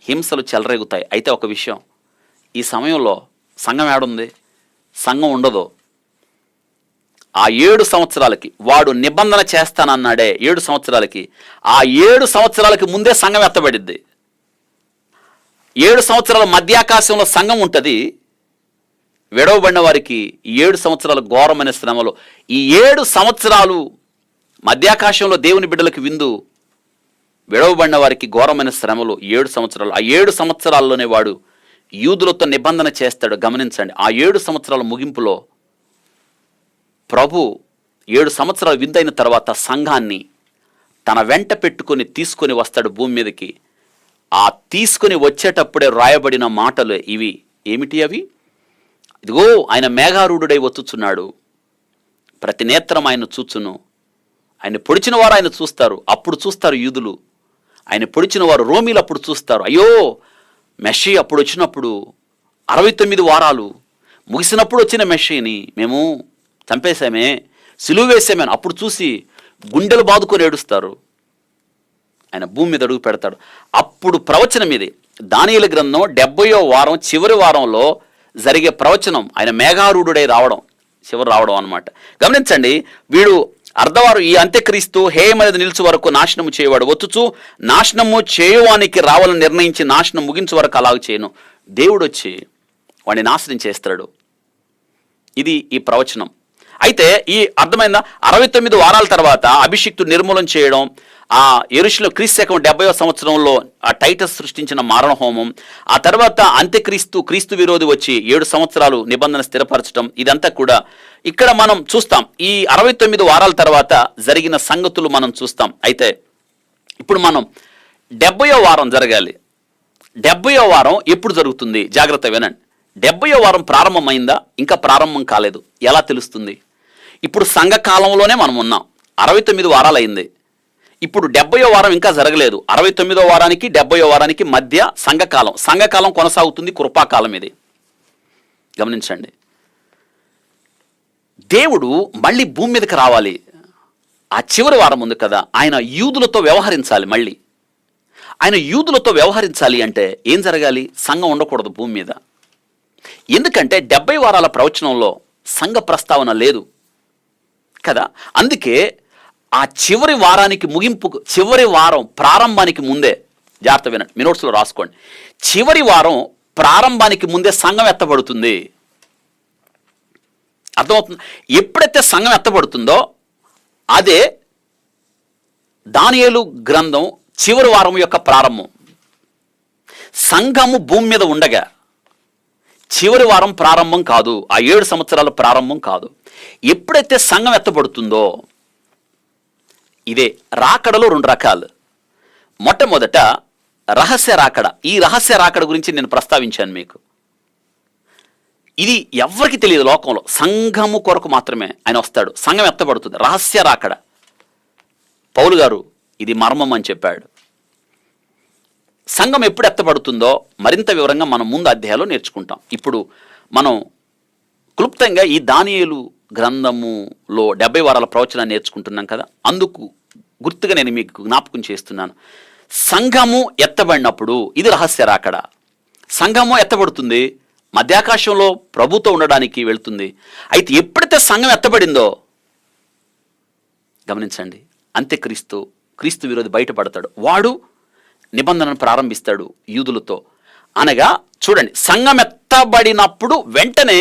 హింసలు చెలరేగుతాయి. అయితే ఒక విషయం, ఈ సమయంలో సంఘం ఏడుంది? సంఘం ఉండదు. ఆ 7 సంవత్సరాలకి వాడు నిబంధన చేస్తానన్నాడే 7 సంవత్సరాలకి, ఆ 7 సంవత్సరాలకి ముందే సంఘం ఎత్తబడిద్ది. 7 సంవత్సరాల మధ్యాకాశంలో సంఘం ఉంటుంది. విడవబడిన వారికి 7 సంవత్సరాల ఘోరమైన శ్రమలు, ఈ 7 సంవత్సరాలు మధ్యాకాశంలో దేవుని బిడ్డలకు విందు, విడవబడిన వారికి ఘోరమైన శ్రమలు 7 సంవత్సరాలు. ఆ 7 సంవత్సరాల్లోనే వాడు యూదులతో నిబంధన చేస్తాడు. గమనించండి, ఆ 7 సంవత్సరాల ముగింపులో ప్రభు 7 సంవత్సరాలు విందైన తర్వాత సంఘాన్ని తన వెంట పెట్టుకొని తీసుకొని వస్తాడు భూమి మీదకి. ఆ తీసుకొని వచ్చేటప్పుడే రాయబడిన మాటలు ఇవి. ఏమిటి అవి? ఇదిగో ఆయన మేఘారూఢుడై వచ్చుచున్నాడు, ప్రతి నేత్రం ఆయన చూచును. ఆయన పొడిచిన వారు ఆయన చూస్తారు, అప్పుడు చూస్తారు యూదులు. ఆయన పొడిచిన వారు రోమీలు అప్పుడు చూస్తారు. అయ్యో, మెషీ అప్పుడు వచ్చినప్పుడు 69 వారాలు ముగిసినప్పుడు వచ్చిన మెషీని మేము చంపేశామే, సిలువ వేసామే, అప్పుడు చూసి గుండెలు బాదుకొని ఏడుస్తారు. ఆయన భూమి మీద అడుగు పెడతాడు. అప్పుడు ప్రవచనం ఇది. దానియేలు గ్రంథం 70వ వారం చివరి వారంలో జరిగే ప్రవచనం, ఆయన మేఘారూఢుడై రావడం, చివరి రావడం అన్నమాట. గమనించండి, వీడు అర్ధవారు ఈ అంత్యక్రీస్తు హేయమనేది నిలిచి వరకు నాశనము చేయవాడు వచ్చుచు నాశనము చేయువానికి రావాలని నిర్ణయించి నాశనం ముగించే వరకు అలాగ చేయను. దేవుడు వచ్చి వాడిని నాశనం చేస్తాడు. ఇది ఈ ప్రవచనం. అయితే ఈ అర్థమైన 69 వారాల తర్వాత అభిషిక్తుడు నిర్మూలన చేయడం, ఆ యెరూషలేములో క్రీస్తు 70వ సంవత్సరంలో ఆ టైటస్ సృష్టించిన మారణ హోమం, ఆ తర్వాత క్రీస్తు విరోధి వచ్చి 7 సంవత్సరాలు నిబంధన స్థిరపరచడం, ఇదంతా కూడా ఇక్కడ మనం చూస్తాం. ఈ 69 వారాల తర్వాత జరిగిన సంగతులు మనం చూస్తాం. అయితే ఇప్పుడు మనం 70వ వారం జరగాలి. 70వ వారం ఎప్పుడు జరుగుతుంది? జాగ్రత్త వినండి. 70వ వారం ప్రారంభమైందా? ఇంకా ప్రారంభం కాలేదు. ఎలా తెలుస్తుంది? ఇప్పుడు సంఘకాలంలోనే మనం ఉన్నాం. 69 వారాలు అయింది. ఇప్పుడు 70వ వారం ఇంకా జరగలేదు. 69వ వారానికి 70వ వారానికి మధ్య సంఘకాలం కొనసాగుతుంది. కృపాకాలం ఇది. గమనించండి, దేవుడు మళ్ళీ భూమి మీదకి రావాలి. ఆ చివరి వారం ఉంది కదా, ఆయన యూదులతో వ్యవహరించాలి. మళ్ళీ ఆయన యూదులతో వ్యవహరించాలి అంటే ఏం జరగాలి? సంఘం ఉండకూడదు భూమి మీద. ఎందుకంటే 70 వారాల ప్రవచనంలో సంఘ ప్రస్తావన లేదు కదా. అందుకే ఆ చివరి వారానికి ముగింపుకు, చివరి వారం ప్రారంభానికి ముందే, జాగ్రత్త వినండి, మీ నోట్స్లో రాసుకోండి, చివరి వారం ప్రారంభానికి ముందే సంఘం ఎత్తబడుతుంది. అర్థమవుతుంది? ఎప్పుడైతే సంఘం ఎత్తబడుతుందో అదే దానియేలు గ్రంథం చివరి వారం యొక్క ప్రారంభం. సంఘము భూమి మీద ఉండగా చివరి వారం ప్రారంభం కాదు, ఆ 7 సంవత్సరాల ప్రారంభం కాదు. ఎప్పుడైతే సంఘం ఎత్తబడుతుందో, ఇదే రాకడలో 2 రకాలు. మొట్టమొదట రహస్య రాకడ. ఈ రహస్య రాకడ గురించి నేను ప్రస్తావించాను మీకు. ఇది ఎవరికి తెలియదు లోకంలో, సంఘము కొరకు మాత్రమే ఆయన వస్తాడు, సంఘం ఎత్తబడుతుంది. రహస్య రాకడ. పౌలు గారు ఇది మర్మం అని చెప్పాడు. సంఘం ఎప్పుడు ఎత్తబడుతుందో మరింత వివరంగా మనం ముందు అధ్యాయంలో నేర్చుకుంటాం. ఇప్పుడు మనం క్లుప్తంగా ఈ దానియేలు గ్రంథములో 70 వారాల ప్రవచనాన్ని నేర్చుకుంటున్నాం కదా, అందుకు గుర్తుగా నేను మీకు జ్ఞాపకం చేస్తున్నాను. సంఘము ఎత్తబడినప్పుడు ఇది రహస్య రాకడ. సంఘము ఎత్తబడుతుంది, మధ్యాకాశంలో ప్రభుతో ఉండడానికి వెళ్తుంది. అయితే ఎప్పుడైతే సంఘం ఎత్తబడిందో గమనించండి, క్రీస్తు విరోధి బయటపడతాడు. వాడు నిబంధనను ప్రారంభిస్తాడు యూదులతో. అనగా చూడండి, సంఘం ఎత్తబడినప్పుడు వెంటనే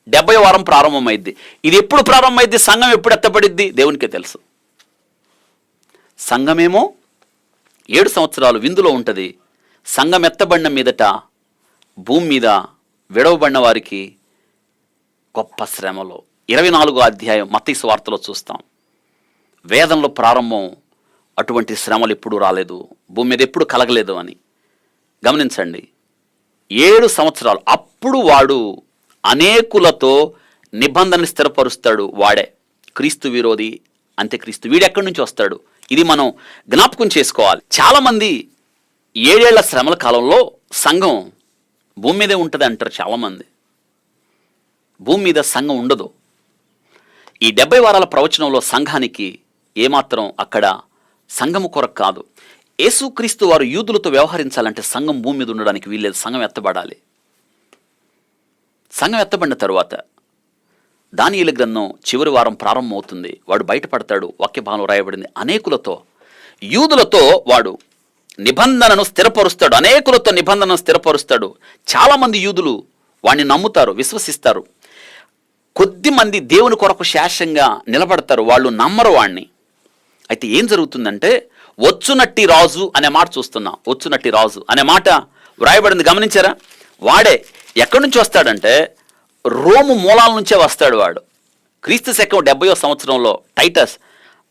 70వ వారం ప్రారంభమైద్ది. ఇది ఎప్పుడు ప్రారంభమైద్ది? సంఘం ఎప్పుడు ఎత్తబడిద్ది? దేవునికే తెలుసు. సంఘమేమో 7 సంవత్సరాలు విందులో ఉంటుంది. సంఘం ఎత్తబడిన మీదట భూమి మీద విడవబడిన వారికి గొప్ప శ్రమలో 24వ అధ్యాయం మత్తయి సువార్తలో చూస్తాం. వేదంలో ప్రారంభం అటువంటి శ్రమలు ఎప్పుడు రాలేదు, భూమి మీద ఎప్పుడు కలగలేదు అని. గమనించండి, 7 సంవత్సరాలు. అప్పుడు వాడు అనేకులతో నిబంధనలు స్థిరపరుస్తాడు. వాడే క్రీస్తు విరోధి అంత్యక్రీస్తు. వీడెక్కడి నుంచి వస్తాడు? ఇది మనం జ్ఞాపకం చేసుకోవాలి. చాలామంది 7 ఏళ్ల శ్రమల కాలంలో సంఘం భూమి మీదే ఉంటుంది అంటారు చాలామంది. భూమి మీద సంఘం ఉండదు. ఈ 70 వారాల ప్రవచనంలో సంఘానికి ఏమాత్రం అక్కడ సంఘము కొరకు కాదు. యేసుక్రీస్తు వారు యూదులతో వ్యవహరించాలంటే సంఘం భూమి మీద ఉండడానికి వీల్లేదు. సంఘం ఎత్తబడాలి. సంఘం ఎత్తబడిన తరువాత దానియేలు గ్రంథం చివరి వారం ప్రారంభమవుతుంది. వాడు బయటపడతాడు. వాక్య భాగంలో రాయబడింది, అనేకులతో, యూదులతో వాడు నిబంధనను స్థిరపరుస్తాడు. అనేకులతో నిబంధనను స్థిరపరుస్తాడు. చాలామంది యూదులు వాడిని నమ్ముతారు, విశ్వసిస్తారు. కొద్ది మంది దేవుని కొరకు శాశ్వతంగా నిలబడతారు. వాళ్ళు నమ్మరు వాడిని. అయితే ఏం జరుగుతుందంటే, వచ్చునట్టి రాజు అనే మాట చూస్తున్నాం. వచ్చునట్టి రాజు అనే మాట వ్రాయబడింది, గమనించారా? వాడే ఎక్కడి నుంచి వస్తాడంటే రోము మూలాల నుంచే వస్తాడు. వాడు క్రీస్తు శకం 70వ సంవత్సరంలో టైటస్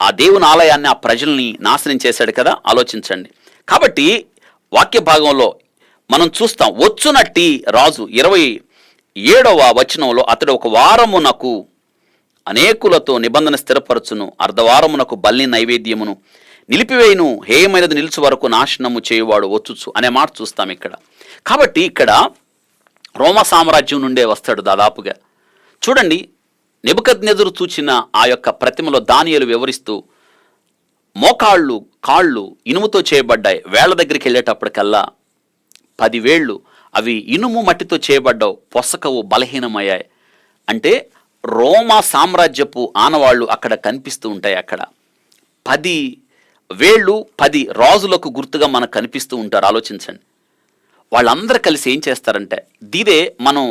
ఆ దేవుని ఆలయాన్ని, ఆ ప్రజల్ని నాశనం చేశాడు కదా, ఆలోచించండి. కాబట్టి వాక్య భాగంలో మనం చూస్తాం, వచ్చునట్టి రాజు 27వ వచనంలో, అతడు ఒక వారమునకు అనేకులతో నిబంధన స్థిరపరచును, అర్ధవారమునకు బల్లి నైవేద్యమును నిలిపివేయును, హేయమైనది నిలుచు వరకు నాశనము చేయువాడు వచ్చుచు అనే మాట చూస్తాం ఇక్కడ. కాబట్టి ఇక్కడ రోమా సామ్రాజ్యం నుండే వస్తాడు దాదాపుగా. చూడండి, నెబుకద్నెజరు చూచిన ఆ యొక్క ప్రతిమలో దానియేలు వివరిస్తూ, మోకాళ్ళు కాళ్ళు ఇనుముతో చేయబడ్డాయి. వేళ్ల దగ్గరికి వెళ్ళేటప్పటికల్లా 10 వేళ్ళు అవి ఇనుము మట్టితో చేయబడ్డావు, పొసకవు, బలహీనమయ్యాయి. అంటే రోమా సామ్రాజ్యపు ఆనవాళ్ళు అక్కడ కనిపిస్తూ ఉంటాయి. అక్కడ 10 వేళ్ళు 10 రాజులకు గుర్తుగా మనకు కనిపిస్తూ ఉంటారు. ఆలోచించండి. వాళ్ళందరూ కలిసి ఏం చేస్తారంటే, దీదే మనం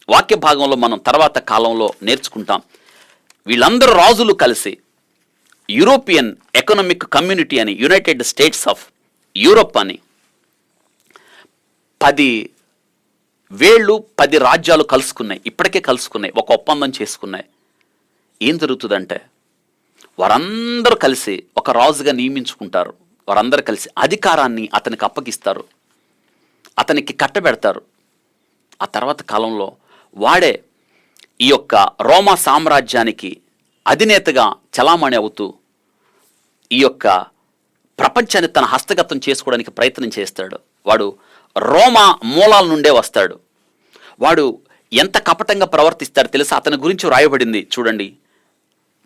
వాక్య భాగంలో మనం తర్వాత కాలంలో నేర్చుకుంటాం. వీళ్ళందరూ రాజులు కలిసి యూరోపియన్ ఎకనామిక్ కమ్యూనిటీ అని, యునైటెడ్ స్టేట్స్ ఆఫ్ యూరోప్ అని 10 వేళ్ళు 10 రాజ్యాలు కలుసుకున్నాయి. ఇప్పటికే కలుసుకున్నాయి, ఒక ఒప్పందం చేసుకున్నాయి. ఏం జరుగుతుందంటే, వారందరూ కలిసి ఒక రాజుగా నియమించుకుంటారు. వారందరూ కలిసి అధికారాన్ని అతనికి అప్పగిస్తారు, అతనికి కట్టబెడతారు. ఆ తర్వాత కాలంలో వాడే ఈ యొక్క రోమా సామ్రాజ్యానికి అధినేతగా చలామణి అవుతూ ఈ యొక్క ప్రపంచాన్ని తన హస్తగతం చేసుకోవడానికి ప్రయత్నం చేస్తాడు. వాడు రోమా మూలాల నుండే వస్తాడు. వాడు ఎంత కపటంగా ప్రవర్తిస్తాడో తెలుసా? అతని గురించి రాయబడింది చూడండి.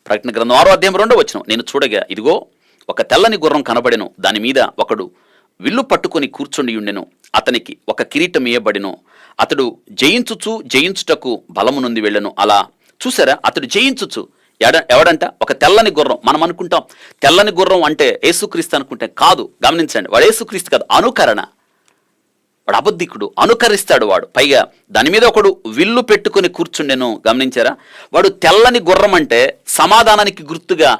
ప్రకటన గ్రంథం 6వ అధ్యాయం 2వ వచనం, నేను చూడగా ఇదిగో ఒక తెల్లని గుర్రం కనబడెను, దాని మీద ఒకడు విల్లు పట్టుకొని కూర్చుండి ఉండెను, అతనికి ఒక కిరీటం ఇయ్యబడెను, అతడు జయించుటకు బలము నుండి వెళ్ళను. అలా చూసారా, అతడు జయించుచు ఎవడంట? ఒక తెల్లని గుర్రం. మనం అనుకుంటాం తెల్లని గుర్రం అంటే యేసుక్రీస్తు అనుకుంటే, కాదు. గమనించండి, వాడు యేసుక్రీస్తు కాదు, అనుకరణ. వాడు అబద్ధికుడు, అనుకరిస్తాడు వాడు. పైగా దాని మీద ఒకడు విల్లు పెట్టుకొని కూర్చుండెను. గమనించారా? వాడు తెల్లని గుర్రం అంటే సమాధానానికి గుర్తుగా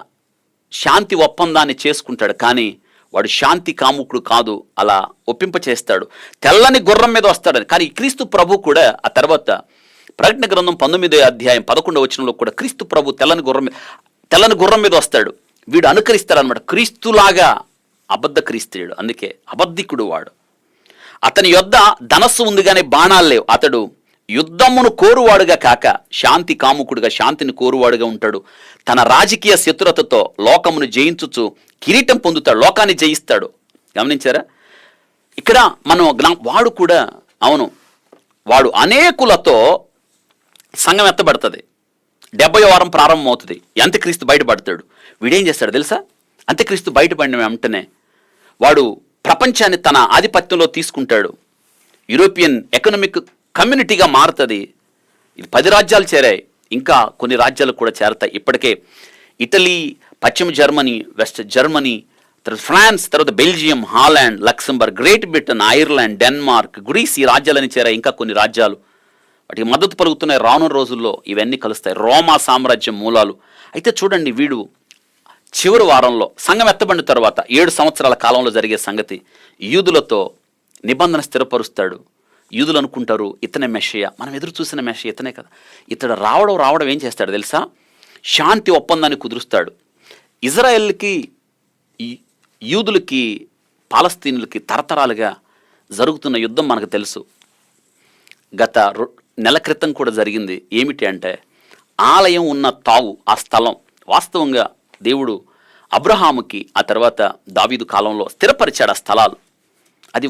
శాంతి ఒప్పందాన్ని చేసుకుంటాడు. కానీ వాడు శాంతి కాముకుడు కాదు, అలా ఒప్పింప చేస్తాడు. తెల్లని గుర్రం మీద వస్తాడని. కానీ క్రీస్తు ప్రభు కూడా ఆ తర్వాత ప్రకటన గ్రంథం 19వ అధ్యాయం 11వ వచనంలో కూడా క్రీస్తు ప్రభు తెల్లని గుర్రం మీద వస్తాడు. వీడు అనుకరిస్తాడు అనమాట. క్రీస్తులాగా అబద్ధ క్రీస్తుడు, అందుకే అబద్ధికుడు వాడు. అతని యొద్ద ధనస్సు ఉంది కానీ బాణాలు లేవు. అతడు యుద్ధమును కోరువాడుగా కాక శాంతి కాముకుడుగా, శాంతిని కోరువాడుగా ఉంటాడు. తన రాజకీయ శత్రుతతో లోకమును జయించుచు కిరీటం పొందుతాడు, లోకాన్ని జయిస్తాడు. గమనించారా? ఇక్కడ మనం వాడు కూడా, అవును, వాడు అనేకులతో సంఘం ఎత్తబడుతుంది. 70వ వారం ప్రారంభం అవుతుంది. అంత్యక్రీస్తు బయటపడతాడు. వీడేం చేస్తాడు తెలుసా? అంత్యక్రీస్తు బయటపడిన వెంటనే వాడు ప్రపంచాన్ని తన ఆధిపత్యంలో తీసుకుంటాడు. యూరోపియన్ ఎకనామిక్ కమ్యూనిటీగా మారుతుంది. ఇది 10 రాజ్యాలు చేరాయి, ఇంకా కొన్ని రాజ్యాలు కూడా చేరతాయి. ఇప్పటికే ఇటలీ, పశ్చిమ జర్మనీ, వెస్ట్ జర్మనీ, తర్వాత ఫ్రాన్స్, తర్వాత Belgium, Holland, Luxembourg, Great Britain, Ireland, Denmark, Greece, ఈ రాజ్యాలని చేరాయి. ఇంకా కొన్ని రాజ్యాలు వాటికి మద్దతు పలుకుతున్నాయి. రానున్న రోజుల్లో ఇవన్నీ కలుస్తాయి. రోమా సామ్రాజ్యం మూలాలు. అయితే చూడండి, వీడు చివరి వారంలో సంఘం ఎత్తబడిన తర్వాత 7 సంవత్సరాల కాలంలో జరిగే సంగతి, యూదులతో నిబంధన స్థిరపరుస్తాడు. యూదులు అనుకుంటారు ఇతనే మెషియా, మనం ఎదురు చూసిన మెషియా ఇతనే కదా. ఇతడు రావడం ఏం చేస్తాడు తెలుసా? శాంతి ఒప్పందాన్ని కుదురుస్తాడు. ఇజ్రాయెల్కి, యూదులకి, పాలస్తీనులకి తరతరాలుగా జరుగుతున్న యుద్ధం మనకు తెలుసు. గత నెల క్రితం కూడా జరిగింది. ఏమిటి అంటే, ఆలయం ఉన్న తావు, ఆ స్థలం వాస్తవంగా దేవుడు అబ్రహాముకి ఆ తర్వాత దావీదు కాలంలో స్థిరపరిచాడు. ఆ స్థలాలు అది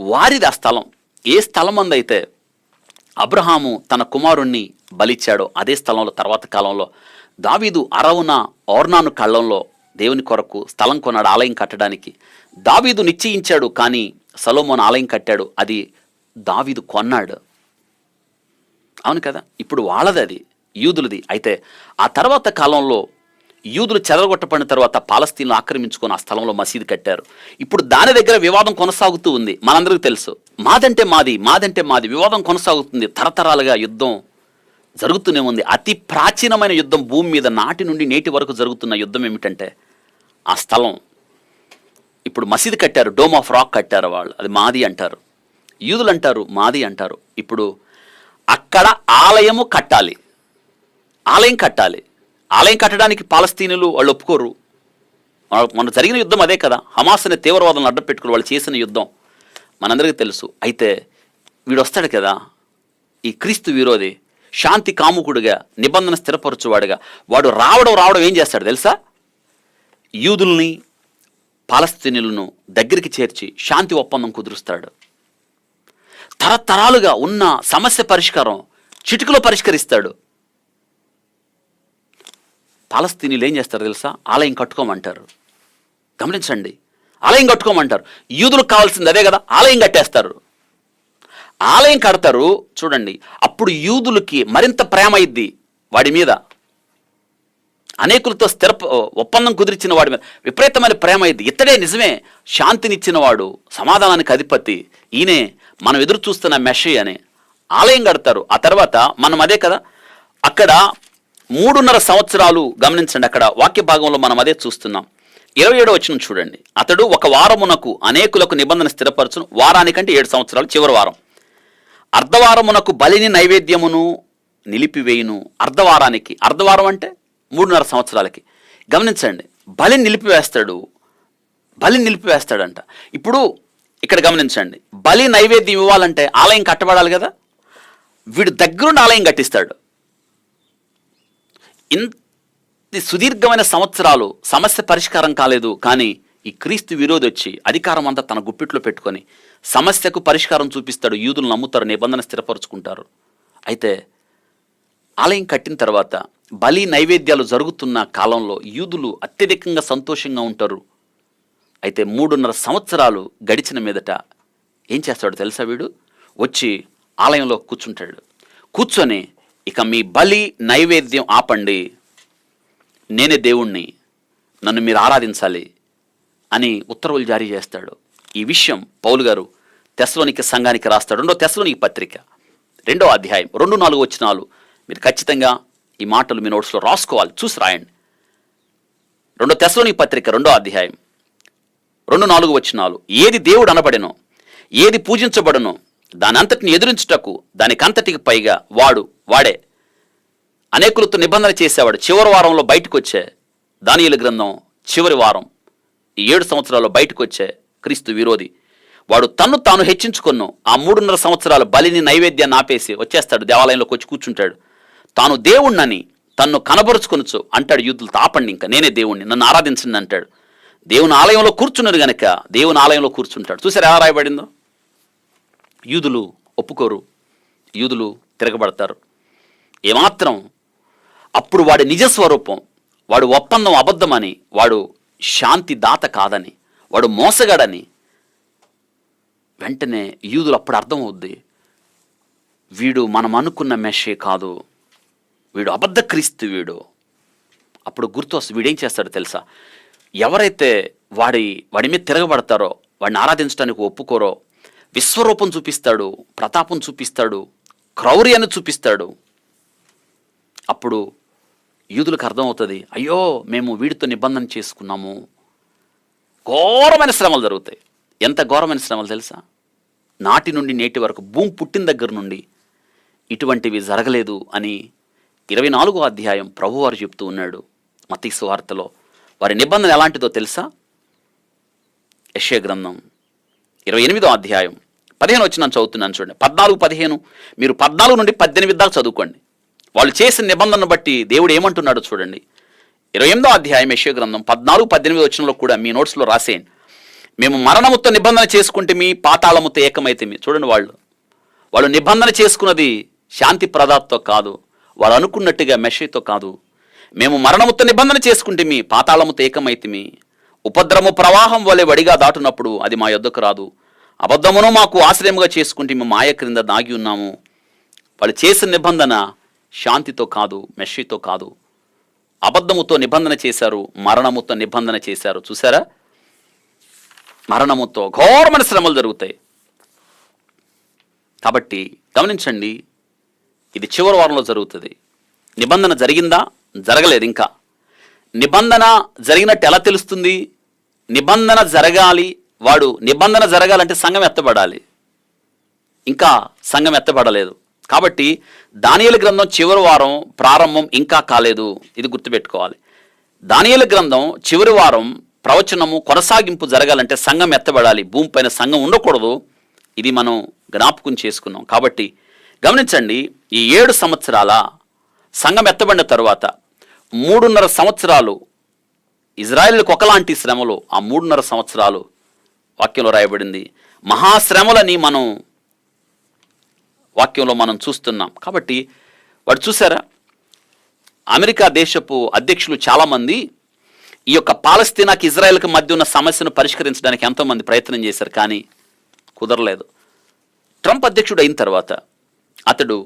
వారిది ఆ స్థలం. ఏ స్థలం అందైతే అబ్రహాము తన కుమారుణ్ణి బలిచ్చాడో అదే స్థలంలో తర్వాత కాలంలో దావీదు అరవున ఓర్నాను కళ్ళంలో దేవుని కొరకు స్థలం కొన్నాడు ఆలయం కట్టడానికి. దావీదు నిశ్చయించాడు, కానీ సొలొమోను ఆలయం కట్టాడు. అది దావీదు కొన్నాడు. అవును కదా, ఇప్పుడు వాళ్ళది, అది యూదులది. అయితే ఆ తర్వాత కాలంలో యూదులు చెదరగొట్టబడిన తర్వాత పాలస్తీన్లు ఆక్రమించుకొని ఆ స్థలంలో మసీదు కట్టారు. ఇప్పుడు దాని దగ్గర వివాదం కొనసాగుతూ ఉంది. మనందరికీ తెలుసు, మాదంటే మాది, మాదంటే మాది వివాదం కొనసాగుతుంది. తరతరాలుగా యుద్ధం జరుగుతూనే ఉంది. అతి ప్రాచీనమైన యుద్ధం భూమి మీద నాటి నుండి నేటి వరకు జరుగుతున్న యుద్ధం ఏమిటంటే ఆ స్థలం. ఇప్పుడు మసీదు కట్టారు, డోమ్ ఆఫ్ రాక్ కట్టారు వాళ్ళు, అది మాది అంటారు. యూదులు అంటారు మాది అంటారు. ఇప్పుడు అక్కడ ఆలయము కట్టాలి, ఆలయం కట్టాలి. ఆలయం కట్టడానికి పాలస్తీనులు వాళ్ళు ఒప్పుకోరు. మన జరిగిన యుద్ధం అదే కదా, హమాస్ అనే తీవ్రవాదులను అడ్డం పెట్టుకుని వాళ్ళు చేసిన యుద్ధం మనందరికీ తెలుసు. అయితే వీడు వస్తాడు కదా, ఈ క్రీస్తు విరోధి, శాంతి కాముకుడుగా, నిబంధన స్థిరపరచువాడుగా వాడు రావడం ఏం చేస్తాడు తెలుసా? యూదుల్ని పాలస్తీనులను దగ్గరికి చేర్చి శాంతి ఒప్పందం కుదురుస్తాడు. తరతరాలుగా ఉన్న సమస్య పరిష్కారం చిటికలో పరిష్కరిస్తాడు. పాలస్తీనీలు ఏం చేస్తారు తెలుసా? ఆలయం కట్టుకోమంటారు. గమనించండి, ఆలయం కట్టుకోమంటారు. యూదులకు కావాల్సింది అదే కదా, ఆలయం కట్టేస్తారు. ఆలయం కడతారు చూడండి. అప్పుడు యూదులకి మరింత ప్రేమ ఇద్ది వాడి మీద, అనేకులతో ఒప్పందం కుదిర్చిన వాడి మీద విపరీతమైన ప్రేమ ఇద్ది. ఇతడే నిజమే శాంతినిచ్చిన వాడు, సమాధానానికి అధిపతి, ఈయనే మనం ఎదురు చూస్తున్న మెషియా అని ఆలయం కడతారు. ఆ తర్వాత మనం అదే కదా, అక్కడ 3.5 సంవత్సరాలు గమనించండి, అక్కడ వాక్య భాగంలో మనం అదే చూస్తున్నాం. 27వ వచనం చూడండి. అతడు ఒక వారమునకు అనేకులకు నిబంధన స్థిరపరచును, వారానికంటే 7 సంవత్సరాలు, చివరి వారం అర్ధవారమునకు బలిని నైవేద్యమును నిలిపివేయును. అర్ధవారానికి, అర్ధవారం అంటే 3.5 సంవత్సరాలకి. గమనించండి, బలిని నిలిపివేస్తాడంట. ఇప్పుడు ఇక్కడ గమనించండి, బలి నైవేద్యం ఇవ్వాలంటే ఆలయం కట్టబడాలి కదా, వీడు దగ్గరుండి ఆలయం కట్టిస్తాడు. ఇంత సుదీర్ఘమైన సంవత్సరాలు సమస్య పరిష్కారం కాలేదు, కానీ ఈ క్రీస్తు విరోధి వచ్చి అధికారం అంతా తన గుప్పిట్లో పెట్టుకొని సమస్యకు పరిష్కారం చూపిస్తాడు. యూదులు నమ్ముతారు, నిబంధన స్థిరపరుచుకుంటారు. అయితే ఆలయం కట్టిన తర్వాత బలి నైవేద్యాలు జరుగుతున్న కాలంలో యూదులు అత్యధికంగా సంతోషంగా ఉంటారు. అయితే 3.5 సంవత్సరాలు గడిచిన మీదట ఏం చేస్తాడు తెలుసా? వీడు వచ్చి ఆలయంలో కూర్చుంటాడు. కూర్చొని ఇక మీ బలి నైవేద్యం ఆపండి, నేనే దేవుణ్ణి, నన్ను మీరు ఆరాధించాలి అని ఉత్తర్వులు జారీ చేస్తాడు. ఈ విషయం పౌలు గారు తెస్సలోనికే సంఘానికి రాస్తాడు. 2వ తెస్సలోనికే పత్రిక 2వ అధ్యాయం 2-4 వచనాలు. మీరు ఖచ్చితంగా ఈ మాటలు మీ నోట్స్లో రాసుకోవాలి, చూసి రాయండి. 2వ తెస్సలోనికే పత్రిక 2వ అధ్యాయం 2-4 వచనాలు. ఏది దేవుడు అనబడెనో, ఏది పూజించబడనో దాని అంతటిని ఎదురించుటకు దానికంతటికి పైగా వాడే అనేకులతో నిబంధన చేసేవాడు. చివరి వారంలో బయటకు వచ్చే దానియేలు గ్రంథం చివరి వారం, ఈ 7 సంవత్సరాల్లో బయటకు వచ్చే క్రీస్తు విరోధి వాడు తన్ను తాను హెచ్చించుకొను. ఆ 3.5 సంవత్సరాలు బలిని నైవేద్యాన్ని ఆపేసి వచ్చేస్తాడు, దేవాలయంలోకి వచ్చి కూర్చుంటాడు. తాను దేవుణ్ణని తన్ను కనబరుచుకొనొచ్చు అంటాడు యూదులతో. ఆపండి, ఇంకా నేనే దేవుణ్ణి, నన్ను ఆరాధించండి అంటాడు. దేవుని ఆలయంలో కూర్చున్నారు గనక దేవుని ఆలయంలో కూర్చుంటాడు. చూసారు ఎలా రాయబడిందో? యూదులు ఒప్పుకోరు, యూదులు తిరగబడతారు. ఏమాత్రం అప్పుడు వాడి నిజస్వరూపం, వాడు ఒప్పందం అబద్ధమని, వాడు శాంతి దాత కాదని, వాడు మోసగాడని వెంటనే యూదులు అప్పుడు అర్థమవుద్ది, వీడు మనం అనుకున్న మెషే కాదు, వీడు అబద్ధ క్రీస్తు వీడు. అప్పుడు గుర్తొస్తుంది. వీడేం చేస్తాడో తెలుసా? ఎవరైతే వాడి మీద తిరగబడతారో, వాడిని ఆరాధించడానికి ఒప్పుకోరో, విశ్వరూపం చూపిస్తాడు, ప్రతాపం చూపిస్తాడు, క్రౌర్యాన్ని చూపిస్తాడు. అప్పుడు యూదులకు అర్థమవుతుంది, అయ్యో మేము వీడితో నిబంధన చేసుకున్నాము. ఘోరమైన శ్రమలు జరుగుతాయి. ఎంత ఘోరమైన శ్రమలు తెలుసా? నాటి నుండి నేటి వరకు, భూమి పుట్టిన దగ్గర నుండి ఇటువంటివి జరగలేదు అని 24వ అధ్యాయం ప్రభువారు చెప్తూ ఉన్నాడు మత్తయి సువార్తలో. వారి నిబంధన ఎలాంటిదో తెలుసా? యెషయా గ్రంథం 28వ అధ్యాయం 15 వచనం చదువుతున్నాను చూడండి. 14-15, మీరు 14 నుండి 18 దాకా చదువుకోండి. వాళ్ళు చేసిన నిబంధనను బట్టి దేవుడు ఏమంటున్నాడో చూడండి. 28వ అధ్యాయం యెషయా గ్రంథం 14-18 వచనంలో కూడా మీ నోట్స్లో రాసేయండి. మేము మరణముతో నిబంధన చేసుకుంటే మీ పాతాళముతో ఏకమైతే మీ. చూడండి, వాళ్ళు నిబంధన చేసుకున్నది శాంతి ప్రదాతతో కాదు, వాళ్ళు అనుకున్నట్టుగా మెషయ్యతో కాదు. మేము మరణముతో నిబంధన చేసుకుంటేమి, పాతాళముతో ఏకమైతిమి. ఉపద్రము ప్రవాహం వలె వడిగా దాటునప్పుడు అది మా యొద్దకు రాదు. అబద్ధమును మాకు ఆశ్రయముగా చేసుకుంటే మేము మాయ క్రింద దాగి ఉన్నాము. వాళ్ళు చేసిన నిబంధన శాంతితో కాదు, మెషయ్యతో కాదు. అబద్ధముతో నిబంధన చేశారు, మరణముతో నిబంధన చేశారు. చూసారా, మరణముతో ఘోరమైన శ్రమలు జరుగుతాయి. కాబట్టి గమనించండి, ఇది చివరి వారంలో జరుగుతుంది. నిబంధన జరిగిందా? జరగలేదు. ఇంకా నిబంధన జరిగినట్టు ఎలా తెలుస్తుంది? నిబంధన జరగాలి, వాడు నిబంధన జరగాలంటే సంఘం ఎత్తబడాలి. ఇంకా సంఘం ఎత్తబడలేదు. కాబట్టి దానియేలు గ్రంథం చివరి వారం ప్రారంభం ఇంకా కాలేదు. ఇది గుర్తుపెట్టుకోవాలి. దానియేలు గ్రంథం చివరి వారం ప్రవచనము కొనసాగింపు జరగాలంటే సంఘం ఎత్తబడాలి. భూమిపైన సంఘం ఉండకూడదు. ఇది మనం జ్ఞాపకం చేసుకున్నాం. కాబట్టి గమనించండి, ఈ 7 సంవత్సరాల సంఘం ఎత్తబడిన తరువాత 3.5 సంవత్సరాలు ఇజ్రాయేలుకు ఒకలాంటి శ్రమలు. ఆ 3.5 సంవత్సరాలు వాక్యంలో రాయబడింది మహాశ్రమలని మనం వాక్యంలో మనం చూస్తున్నాం. కాబట్టి వాడు చూసారా, అమెరికా దేశపు అధ్యక్షులు చాలామంది ఈ యొక్క పాలస్తీనాకి ఇజ్రాయెల్కి మధ్య ఉన్న సమస్యను పరిష్కరించడానికి ఎంతోమంది ప్రయత్నం చేశారు, కానీ కుదరలేదు. ట్రంప్ అధ్యక్షుడు అయిన తర్వాత అతడు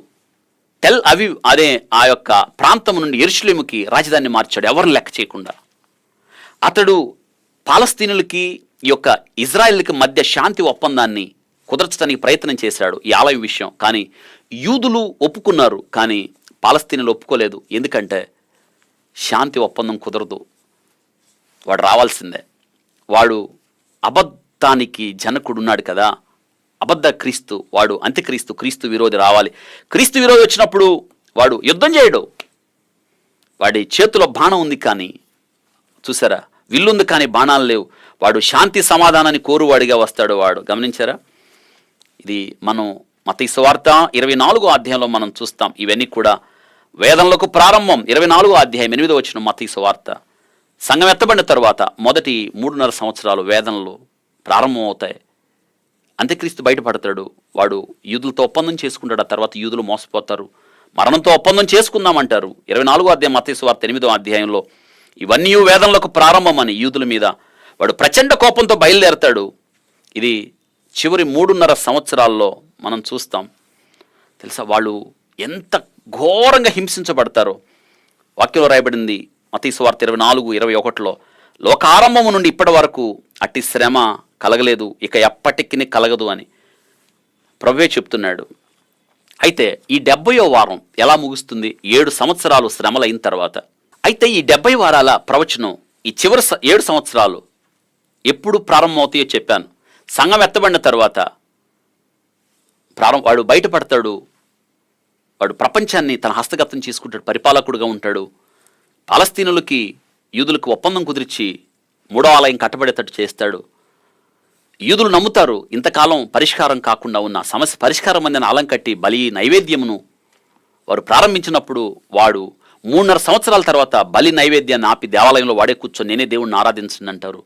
టెల్ అవీవ్ అదే ఆ యొక్క ప్రాంతం నుండి యెరూషలేముకి రాజధానిని మార్చాడు, ఎవరిని లెక్క చేయకుండా. అతడు పాలస్తీనులకి ఈ యొక్క ఇజ్రాయెల్కి మధ్య శాంతి ఒప్పందాన్ని కుదర్చడానికి ప్రయత్నం చేశాడు, ఈ ఆలయం విషయం. కానీ యూదులు ఒప్పుకున్నారు, కానీ పాలస్తీనులు ఒప్పుకోలేదు. ఎందుకంటే శాంతి ఒప్పందం కుదరదు, వాడు రావాల్సిందే. వాడు అబద్ధానికి జనకుడు ఉన్నాడు కదా, అబద్ధ క్రీస్తు, వాడు అంత్యక్రీస్తు, క్రీస్తు విరోధి రావాలి. క్రీస్తు విరోధి వచ్చినప్పుడు వాడు యుద్ధం చేయడు. వాడి చేతిలో బాణం ఉంది కానీ, చూసారా, విల్లుంది కానీ బాణాలు లేవు. వాడు శాంతి సమాధానాన్ని కోరువాడిగా వస్తాడు వాడు. గమనించారా? ఇది మనం మత్తయి సువార్త 24వ అధ్యాయంలో మనం చూస్తాం. ఇవన్నీ కూడా వేదంలోకి ప్రారంభం. 24వ అధ్యాయం 8వ వచనం మత్తయి సువార్త. సంఘం ఎత్తబడిన తరువాత మొదటి 3.5 సంవత్సరాలు వేదనలు ప్రారంభం అవుతాయి. అంత్యక్రీస్తు బయటపడతాడు. వాడు యూదులతో ఒప్పందం చేసుకుంటాడు. ఆ తర్వాత యూదులు మోసపోతారు, మరణంతో ఒప్పందం చేసుకుందామంటారు. 24వ అధ్యాయం మత్తయి సువార్త 8వ అధ్యాయంలో ఇవన్నీ వేదనలకు ప్రారంభం అని యూదుల మీద వాడు ప్రచండ కోపంతో బయలుదేరతాడు. ఇది చివరి 3.5 సంవత్సరాల్లో మనం చూస్తాం. తెలుసా, వాళ్ళు ఎంత ఘోరంగా హింసించబడతారో. వాక్యంలో రాయబడింది మత్తయి సువార్త 24:21లో, లోకారంభము నుండి ఇప్పటి వరకు అట్టి శ్రమ కలగలేదు, ఇక ఎప్పటికీ కలగదు అని ప్రభువే చెప్తున్నాడు. అయితే ఈ 70వ వారం ఎలా ముగుస్తుంది? 7 సంవత్సరాలు శ్రమలు అయిన తర్వాత. అయితే ఈ 70 వారాల ప్రవచనం ఈ చివరి 7 సంవత్సరాలు ఎప్పుడు ప్రారంభమవుతాయో చెప్పాను. సంఘం ఎత్తబడిన తర్వాత వాడు బయటపడతాడు. వాడు ప్రపంచాన్ని తన హస్తగతం చేసుకుంటాడు, పరిపాలకుడుగా ఉంటాడు. పాలస్తీనులకి యూదులకు ఒప్పందం కుదిర్చి 3వ ఆలయం కట్టబడేటట్టు చేస్తాడు. యూదులు నమ్ముతారు, ఇంతకాలం పరిష్కారం కాకుండా ఉన్న సమస్య పరిష్కారం అందిన ఆలయం కట్టి బలి నైవేద్యమును వారు ప్రారంభించినప్పుడు వాడు 3.5 సంవత్సరాల తర్వాత బలి నైవేద్యాన్ని ఆపి దేవాలయంలో వాడే కూర్చొని నేనే దేవుణ్ణి ఆరాధించండి అంటారు.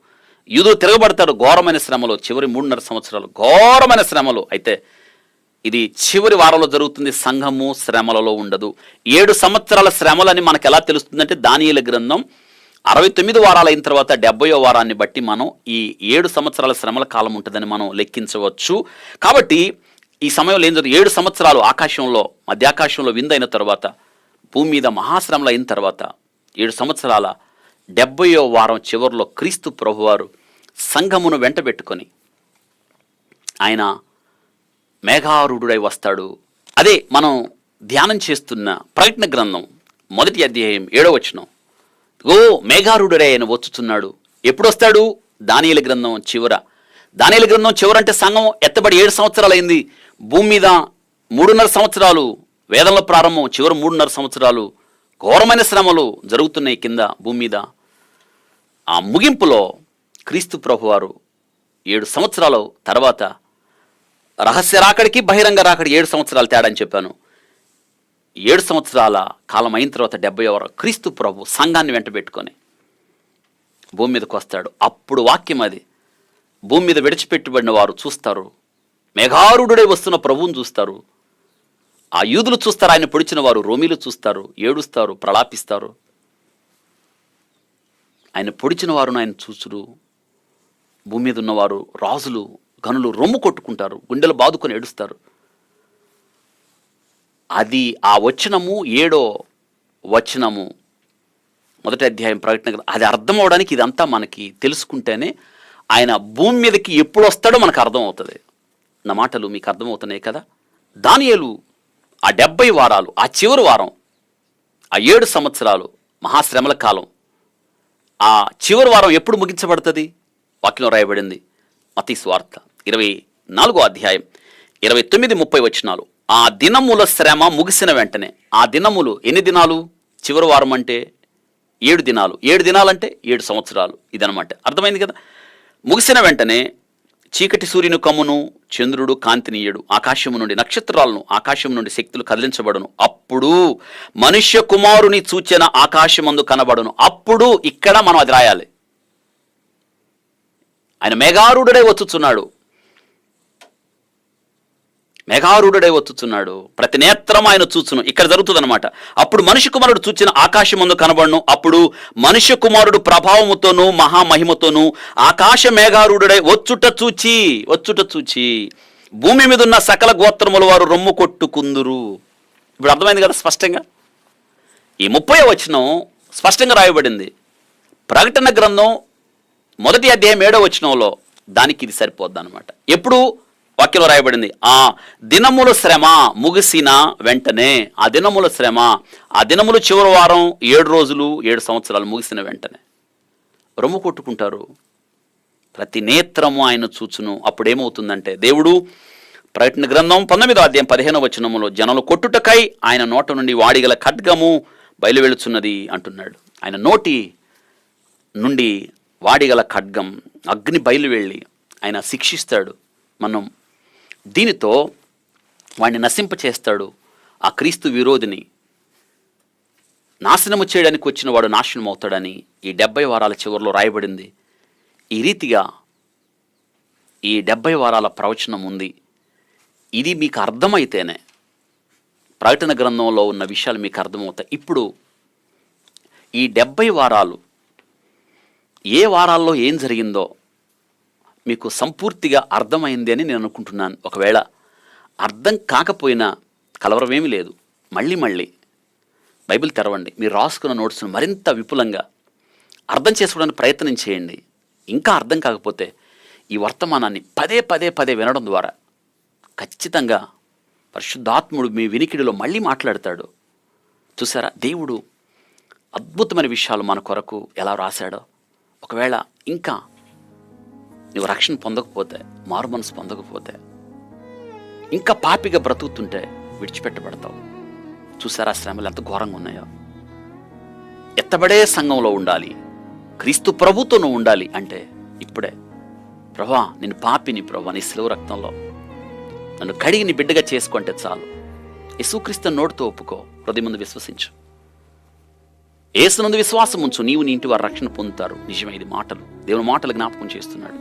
యూదులు తిరగబడతారు. ఘోరమైన శ్రమలు, చివరి 3.5 సంవత్సరాలు ఘోరమైన శ్రమలు. అయితే ఇది చివరి వారంలో జరుగుతుంది. సంఘము శ్రమలలో ఉండదు. 7 సంవత్సరాల శ్రమలని మనకు ఎలా తెలుస్తుందంటే దానియేలు గ్రంథం 69 వారాలు అయిన తర్వాత 70వ వారాన్ని బట్టి మనం ఈ 7 సంవత్సరాల శ్రమల కాలం ఉంటుందని మనం లెక్కించవచ్చు. కాబట్టి ఈ సమయంలో ఏం జరుగుతుంది? 7 సంవత్సరాలు ఆకాశంలో మధ్యాకాశంలో విందైన తర్వాత భూమి మీద మహాశ్రమలు అయిన తర్వాత 7 సంవత్సరాల 70వ వారం చివరిలో క్రీస్తు ప్రభువారు సంఘమును వెంట పెట్టుకొని ఆయన మేఘారూఢుడై వస్తాడు. అదే మనం ధ్యానం చేస్తున్న ప్రకటన గ్రంథం 1వ అధ్యాయం 7వ వచనం. మేఘారూఢుడై ఆయన వచ్చుచున్నాడు. ఎప్పుడు వస్తాడు? దానియేలు గ్రంథం చివర. దానియేలు గ్రంథం చివరంటే సంఘం ఎత్తబడి 7 సంవత్సరాలు అయింది. భూమి మీద 3.5 సంవత్సరాలు వేదంలో ప్రారంభం, చివరి 3.5 సంవత్సరాలు ఘోరమైన శ్రమలు జరుగుతున్నాయి కింద భూమి మీద. ఆ ముగింపులో క్రీస్తు ప్రభువారు 7 సంవత్సరాల తర్వాత రహస్య రాకడికి బహిరంగ రాకడి 7 సంవత్సరాలు తేడా అని చెప్పాను. 7 సంవత్సరాల కాలం అయిన తర్వాత 70వ వారం క్రీస్తు ప్రభు సంఘాన్ని వెంట పెట్టుకొని భూమి మీదకి వస్తాడు. అప్పుడు వాక్యం అది, భూమి మీద విడిచిపెట్టబడిన వారు చూస్తారు, మేఘారుడై వస్తున్న ప్రభువుని చూస్తారు. ఆ యూదులు చూస్తారు, ఆయన పొడిచిన వారు రోమీలు చూస్తారు, ఏడుస్తారు, ప్రలాపిస్తారు. ఆయన పొడిచిన వారును ఆయన చూచురు. భూమి మీద ఉన్నవారు, రాజులు, గనులు రొమ్ము కొట్టుకుంటారు, గుండెలు బాదుకొని ఏడుస్తారు. అది ఆ వచనము 7వ వచనము, మొదటి అధ్యాయం ప్రకటన. అది అర్థం అవడానికి ఇదంతా మనకి తెలుసుకుంటేనే ఆయన భూమి మీదకి ఎప్పుడు వస్తాడో మనకు అర్థం అవుతుంది. నా మాటలు మీకు అర్థమవుతున్నాయి కదా. దానియేలు ఆ 70 వారాలు, ఆ చివరి వారం, ఆ 7 సంవత్సరాలు మహాశ్రమల కాలం, ఆ చివరి వారం ఎప్పుడు ముగించబడుతుంది? వాక్యంలో రాయబడింది మత్తయి సువార్త 24వ అధ్యాయం 29-30 వచనాలు. ఆ దినముల శ్రమ ముగిసిన వెంటనే, ఆ దినములు ఎన్ని దినాలు? చివరి వారం అంటే 7 దినాలు, 7 దినాలంటే 7 సంవత్సరాలు. ఇదనమాట. అర్థమైంది కదా. ముగిసిన వెంటనే చీకటి సూర్యుని కమ్మును, చంద్రుడు కాంతినీయుడు, ఆకాశము నుండి నక్షత్రాలను, ఆకాశం నుండి శక్తులు కదిలించబడును. అప్పుడు మనుష్య కుమారుని సూచన ఆకాశమందు కనబడును. అప్పుడు ఇక్కడ మనం అది రాయాలి. ఆయన మేఘారూఢుడై వచ్చుచున్నాడు, మేఘారూఢుడై వచ్చుచున్నాడు, ప్రతి నేత్రం ఆయన చూచును. ఇక్కడ జరుగుతుంది అనమాట. అప్పుడు మనిషి కుమారుడు చూచిన ఆకాశమందు కనబడును. అప్పుడు మనుష్య కుమారుడు ప్రభావముతోనూ మహామహిమతోనూ ఆకాశ మేఘారూఢుడై వచ్చుట చూచి భూమి మీద ఉన్న సకల గోత్రముల వారు రొమ్ము కొట్టుకుందురు. ఇప్పుడు అర్థమైంది కదా స్పష్టంగా. ఈ 30వ వచనం స్పష్టంగా రాయబడింది. ప్రకటన గ్రంథం మొదటి అధ్యాయం 7వ వచనంలో దానికి ఇది సరిపోద్ది అనమాట. ఎప్పుడు వాక్యంలో రాయబడింది? ఆ దినముల శ్రమ ముగిసిన వెంటనే, ఆ దినముల శ్రమ, ఆ దినములు చివరి వారం 7 రోజులు 7 సంవత్సరాలు ముగిసిన వెంటనే రొమ్ము కొట్టుకుంటారు, ప్రతి నేత్రము ఆయన చూచును. అప్పుడు ఏమవుతుందంటే, దేవుడు ప్రకటన గ్రంథం 19వ అధ్యాయం 15వ వచనములో జనులు కొట్టుటకై ఆయన నోట నుండి వాడిగల ఖడ్గము బయలువెళుచున్నది అంటున్నాడు. ఆయన నోటి నుండి వాడిగల ఖడ్గం, అగ్ని బయలువెళ్ళి ఆయన శిక్షిస్తాడు. మనం దీనితో వాడిని నశింపచేస్తాడు. ఆ క్రీస్తు విరోధిని నాశనము చేయడానికి వచ్చిన వాడు నాశనం అవుతాడని ఈ 70 వారాల చివరిలో రాయబడింది. ఈ రీతిగా ఈ 70 వారాల ప్రవచనం ఉంది. ఇది మీకు అర్థమైతేనే ప్రకటన గ్రంథంలో ఉన్న విషయాలు మీకు అర్థమవుతాయి. ఇప్పుడు ఈ 70 వారాలు, ఏ వారాల్లో ఏం జరిగిందో మీకు సంపూర్తిగా అర్థమైంది అని నేను అనుకుంటున్నాను. ఒకవేళ అర్థం కాకపోయినా కలవరమేమీ లేదు. మళ్ళీ బైబిల్ తెరవండి, మీరు రాసుకున్న నోట్స్ను మరింత విపులంగా అర్థం చేసుకోవడానికి ప్రయత్నం చేయండి. ఇంకా అర్థం కాకపోతే ఈ వర్తమానాన్ని పదే వినడం ద్వారా ఖచ్చితంగా పరిశుద్ధాత్ముడు మీ వినికిడిలో మళ్ళీ మాట్లాడతాడు. చూసారా, దేవుడు అద్భుతమైన విషయాలు మన కొరకు ఎలా రాశాడో. ఒకవేళ ఇంకా నువ్వు రక్షణ పొందకపోతే, మారు మనసు పొందకపోతే, ఇంకా పాపిగా బ్రతుకుతుంటే విడిచిపెట్టబడతావు. చూసారా శ్రమలు ఎంత ఘోరంగా ఉన్నాయో. ఎత్తబడే సంఘంలో ఉండాలి, క్రీస్తు ప్రభుతో నువ్వు ఉండాలి అంటే ఇప్పుడే, ప్రభా నేను పాపిని, ప్రభా నీ శిలువ రక్తంలో నన్ను కడిగి నీ బిడ్డగా చేసుకుంటే చాలు. యేసుక్రీస్తు నోటితో ఒప్పుకో, హృదయం ముందు విశ్వసించు, యేసునందు విశ్వాసం ఉంచు, నీవు నీ ఇంటి వారు రక్షణ పొందుతారు. నిజమే, ఇది మాటలు, దేవుని మాటలు జ్ఞాపకం చేస్తున్నాడు.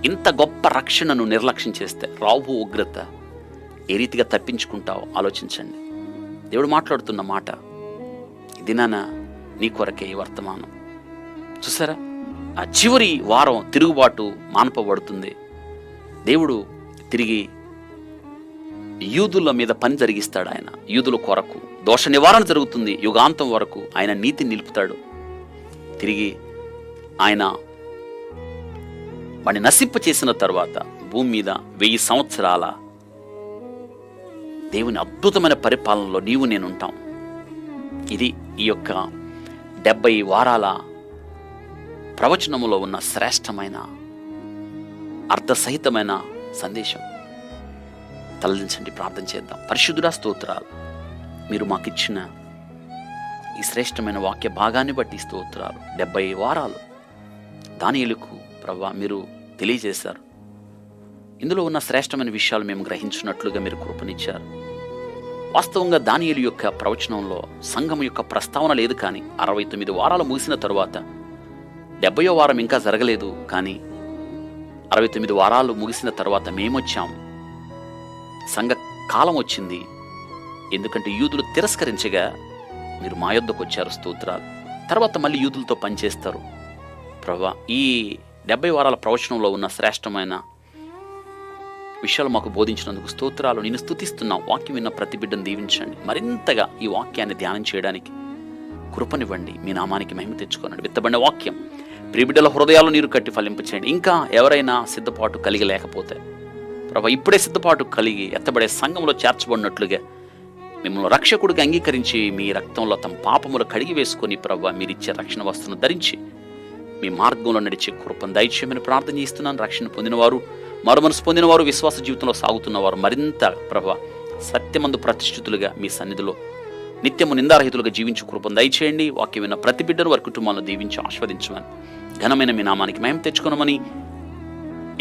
ఇంత గొప్ప రక్షణను నిర్లక్ష్యం చేస్తే రాహు ఉగ్రత ఏ రీతిగా తప్పించుకుంటావో ఆలోచించండి. దేవుడు మాట్లాడుతున్న మాట ఇది. నాన్న నీ కొరకే ఈ వర్తమానం. చూసారా, ఆ చివరి వారం తిరుగుబాటు మాన్పబడుతుంది. దేవుడు తిరిగి యూదుల మీద పని జరిగిస్తాడు. ఆయన యూదుల కొరకు దోష నివారణ జరుగుతుంది. యుగాంతం వరకు ఆయన నీతిని నిలుపుతాడు. తిరిగి ఆయన వాడిని నశింప చేసిన తర్వాత భూమి మీద 1000 సంవత్సరాల దేవుని అద్భుతమైన పరిపాలనలో నీవు నేను ఉంటాం. ఇది ఈ యొక్క 70 వారాల ప్రవచనములో ఉన్న శ్రేష్టమైన అర్థసహితమైన సందేశం. తలదించండి, ప్రార్థన చేద్దాం. పరిశుద్ధుడా స్తోత్రాలు, మీరు మాకిచ్చిన ఈ శ్రేష్టమైన వాక్య భాగాన్ని బట్టి స్తోత్రాలు. 70 వారాలు దానియేలుకు ప్రభువా మీరు తెలియజేశారు. ఇందులో ఉన్న శ్రేష్టమైన విషయాలు మేము గ్రహించినట్లుగా మీరు కృపనిచ్చారు. వాస్తవంగా దానియేలు యొక్క ప్రవచనంలో సంఘం యొక్క ప్రస్తావన లేదు. కానీ 69 వారాలు ముగిసిన తరువాత 70వ వారం ఇంకా జరగలేదు. కానీ 69 వారాలు ముగిసిన తర్వాత మేమొచ్చాము. సంఘ కాలం వచ్చింది. ఎందుకంటే యూదులు తిరస్కరించగా మీరు మా యొద్దకు వచ్చారు, స్తోత్రాలు. తర్వాత మళ్ళీ యూదులతో పనిచేస్తారు. ప్రభువా, ఈ 70 వారాల ప్రవచనంలో ఉన్న శ్రేష్టమైన విషయాలు మాకు బోధించినందుకు స్తోత్రాలు. నేను స్తుతిస్తున్నాం. వాక్యం విన్న ప్రతి బిడ్డను దీవించండి. మరింతగా ఈ వాక్యాన్ని ధ్యానం చేయడానికి కృపనివ్వండి. మీ నామానికి మహిమ తెచ్చుకోనండి. విత్తబడిన వాక్యం ప్రియబిడ్డల హృదయాలు నీరు కట్టి ఫలింపచేయండి. ఇంకా ఎవరైనా సిద్ధపాటు కలిగి లేకపోతే ప్రభా, ఇప్పుడే సిద్ధపాటు కలిగి ఎత్తబడే సంఘంలో చేర్చబడినట్లుగా మిమ్మల్ని రక్షకుడిగా అంగీకరించి మీ రక్తంలో తమ పాపములు కడిగి వేసుకొని ప్రభా, మీరిచ్చే రక్షణ వస్తువును ధరించి మీ మార్గంలో నడిచే కృపను దయచేయమని ప్రార్థన చేస్తున్నాను. రక్షణ పొందినవారు, మరుమనసు పొందినవారు, విశ్వాస జీవితంలో సాగుతున్నవారు మరింత ప్రభా సత్యమందు ప్రతిష్ఠితులుగా మీ సన్నిధిలో నిత్యము నిందారహితులుగా జీవించు కృపను దయచేయండి. వాక్యం విన్న ప్రతి బిడ్డను వారి కుటుంబాలను దీవించి ఆస్వాదించమని ఘనమైన మీ నామానికి మహిమ తెచ్చుకోనమని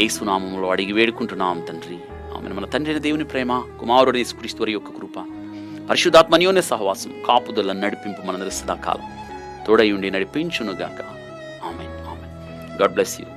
యేసు నామములో అడిగి వేడుకుంటున్నాం తండ్రి. ఆమెను. మన తండ్రి అయిన దేవుని ప్రేమ, కుమారుడు యేసుక్రీస్తు వారి యొక్క కృప, పరిశుద్ధాత్మ అన్యోన్య సహవాసం, కాపుదల నడిపింపు మనందరి సదాకాలం తోడై ఉండి నడిపించునుగాక. Amen. Amen. God bless you.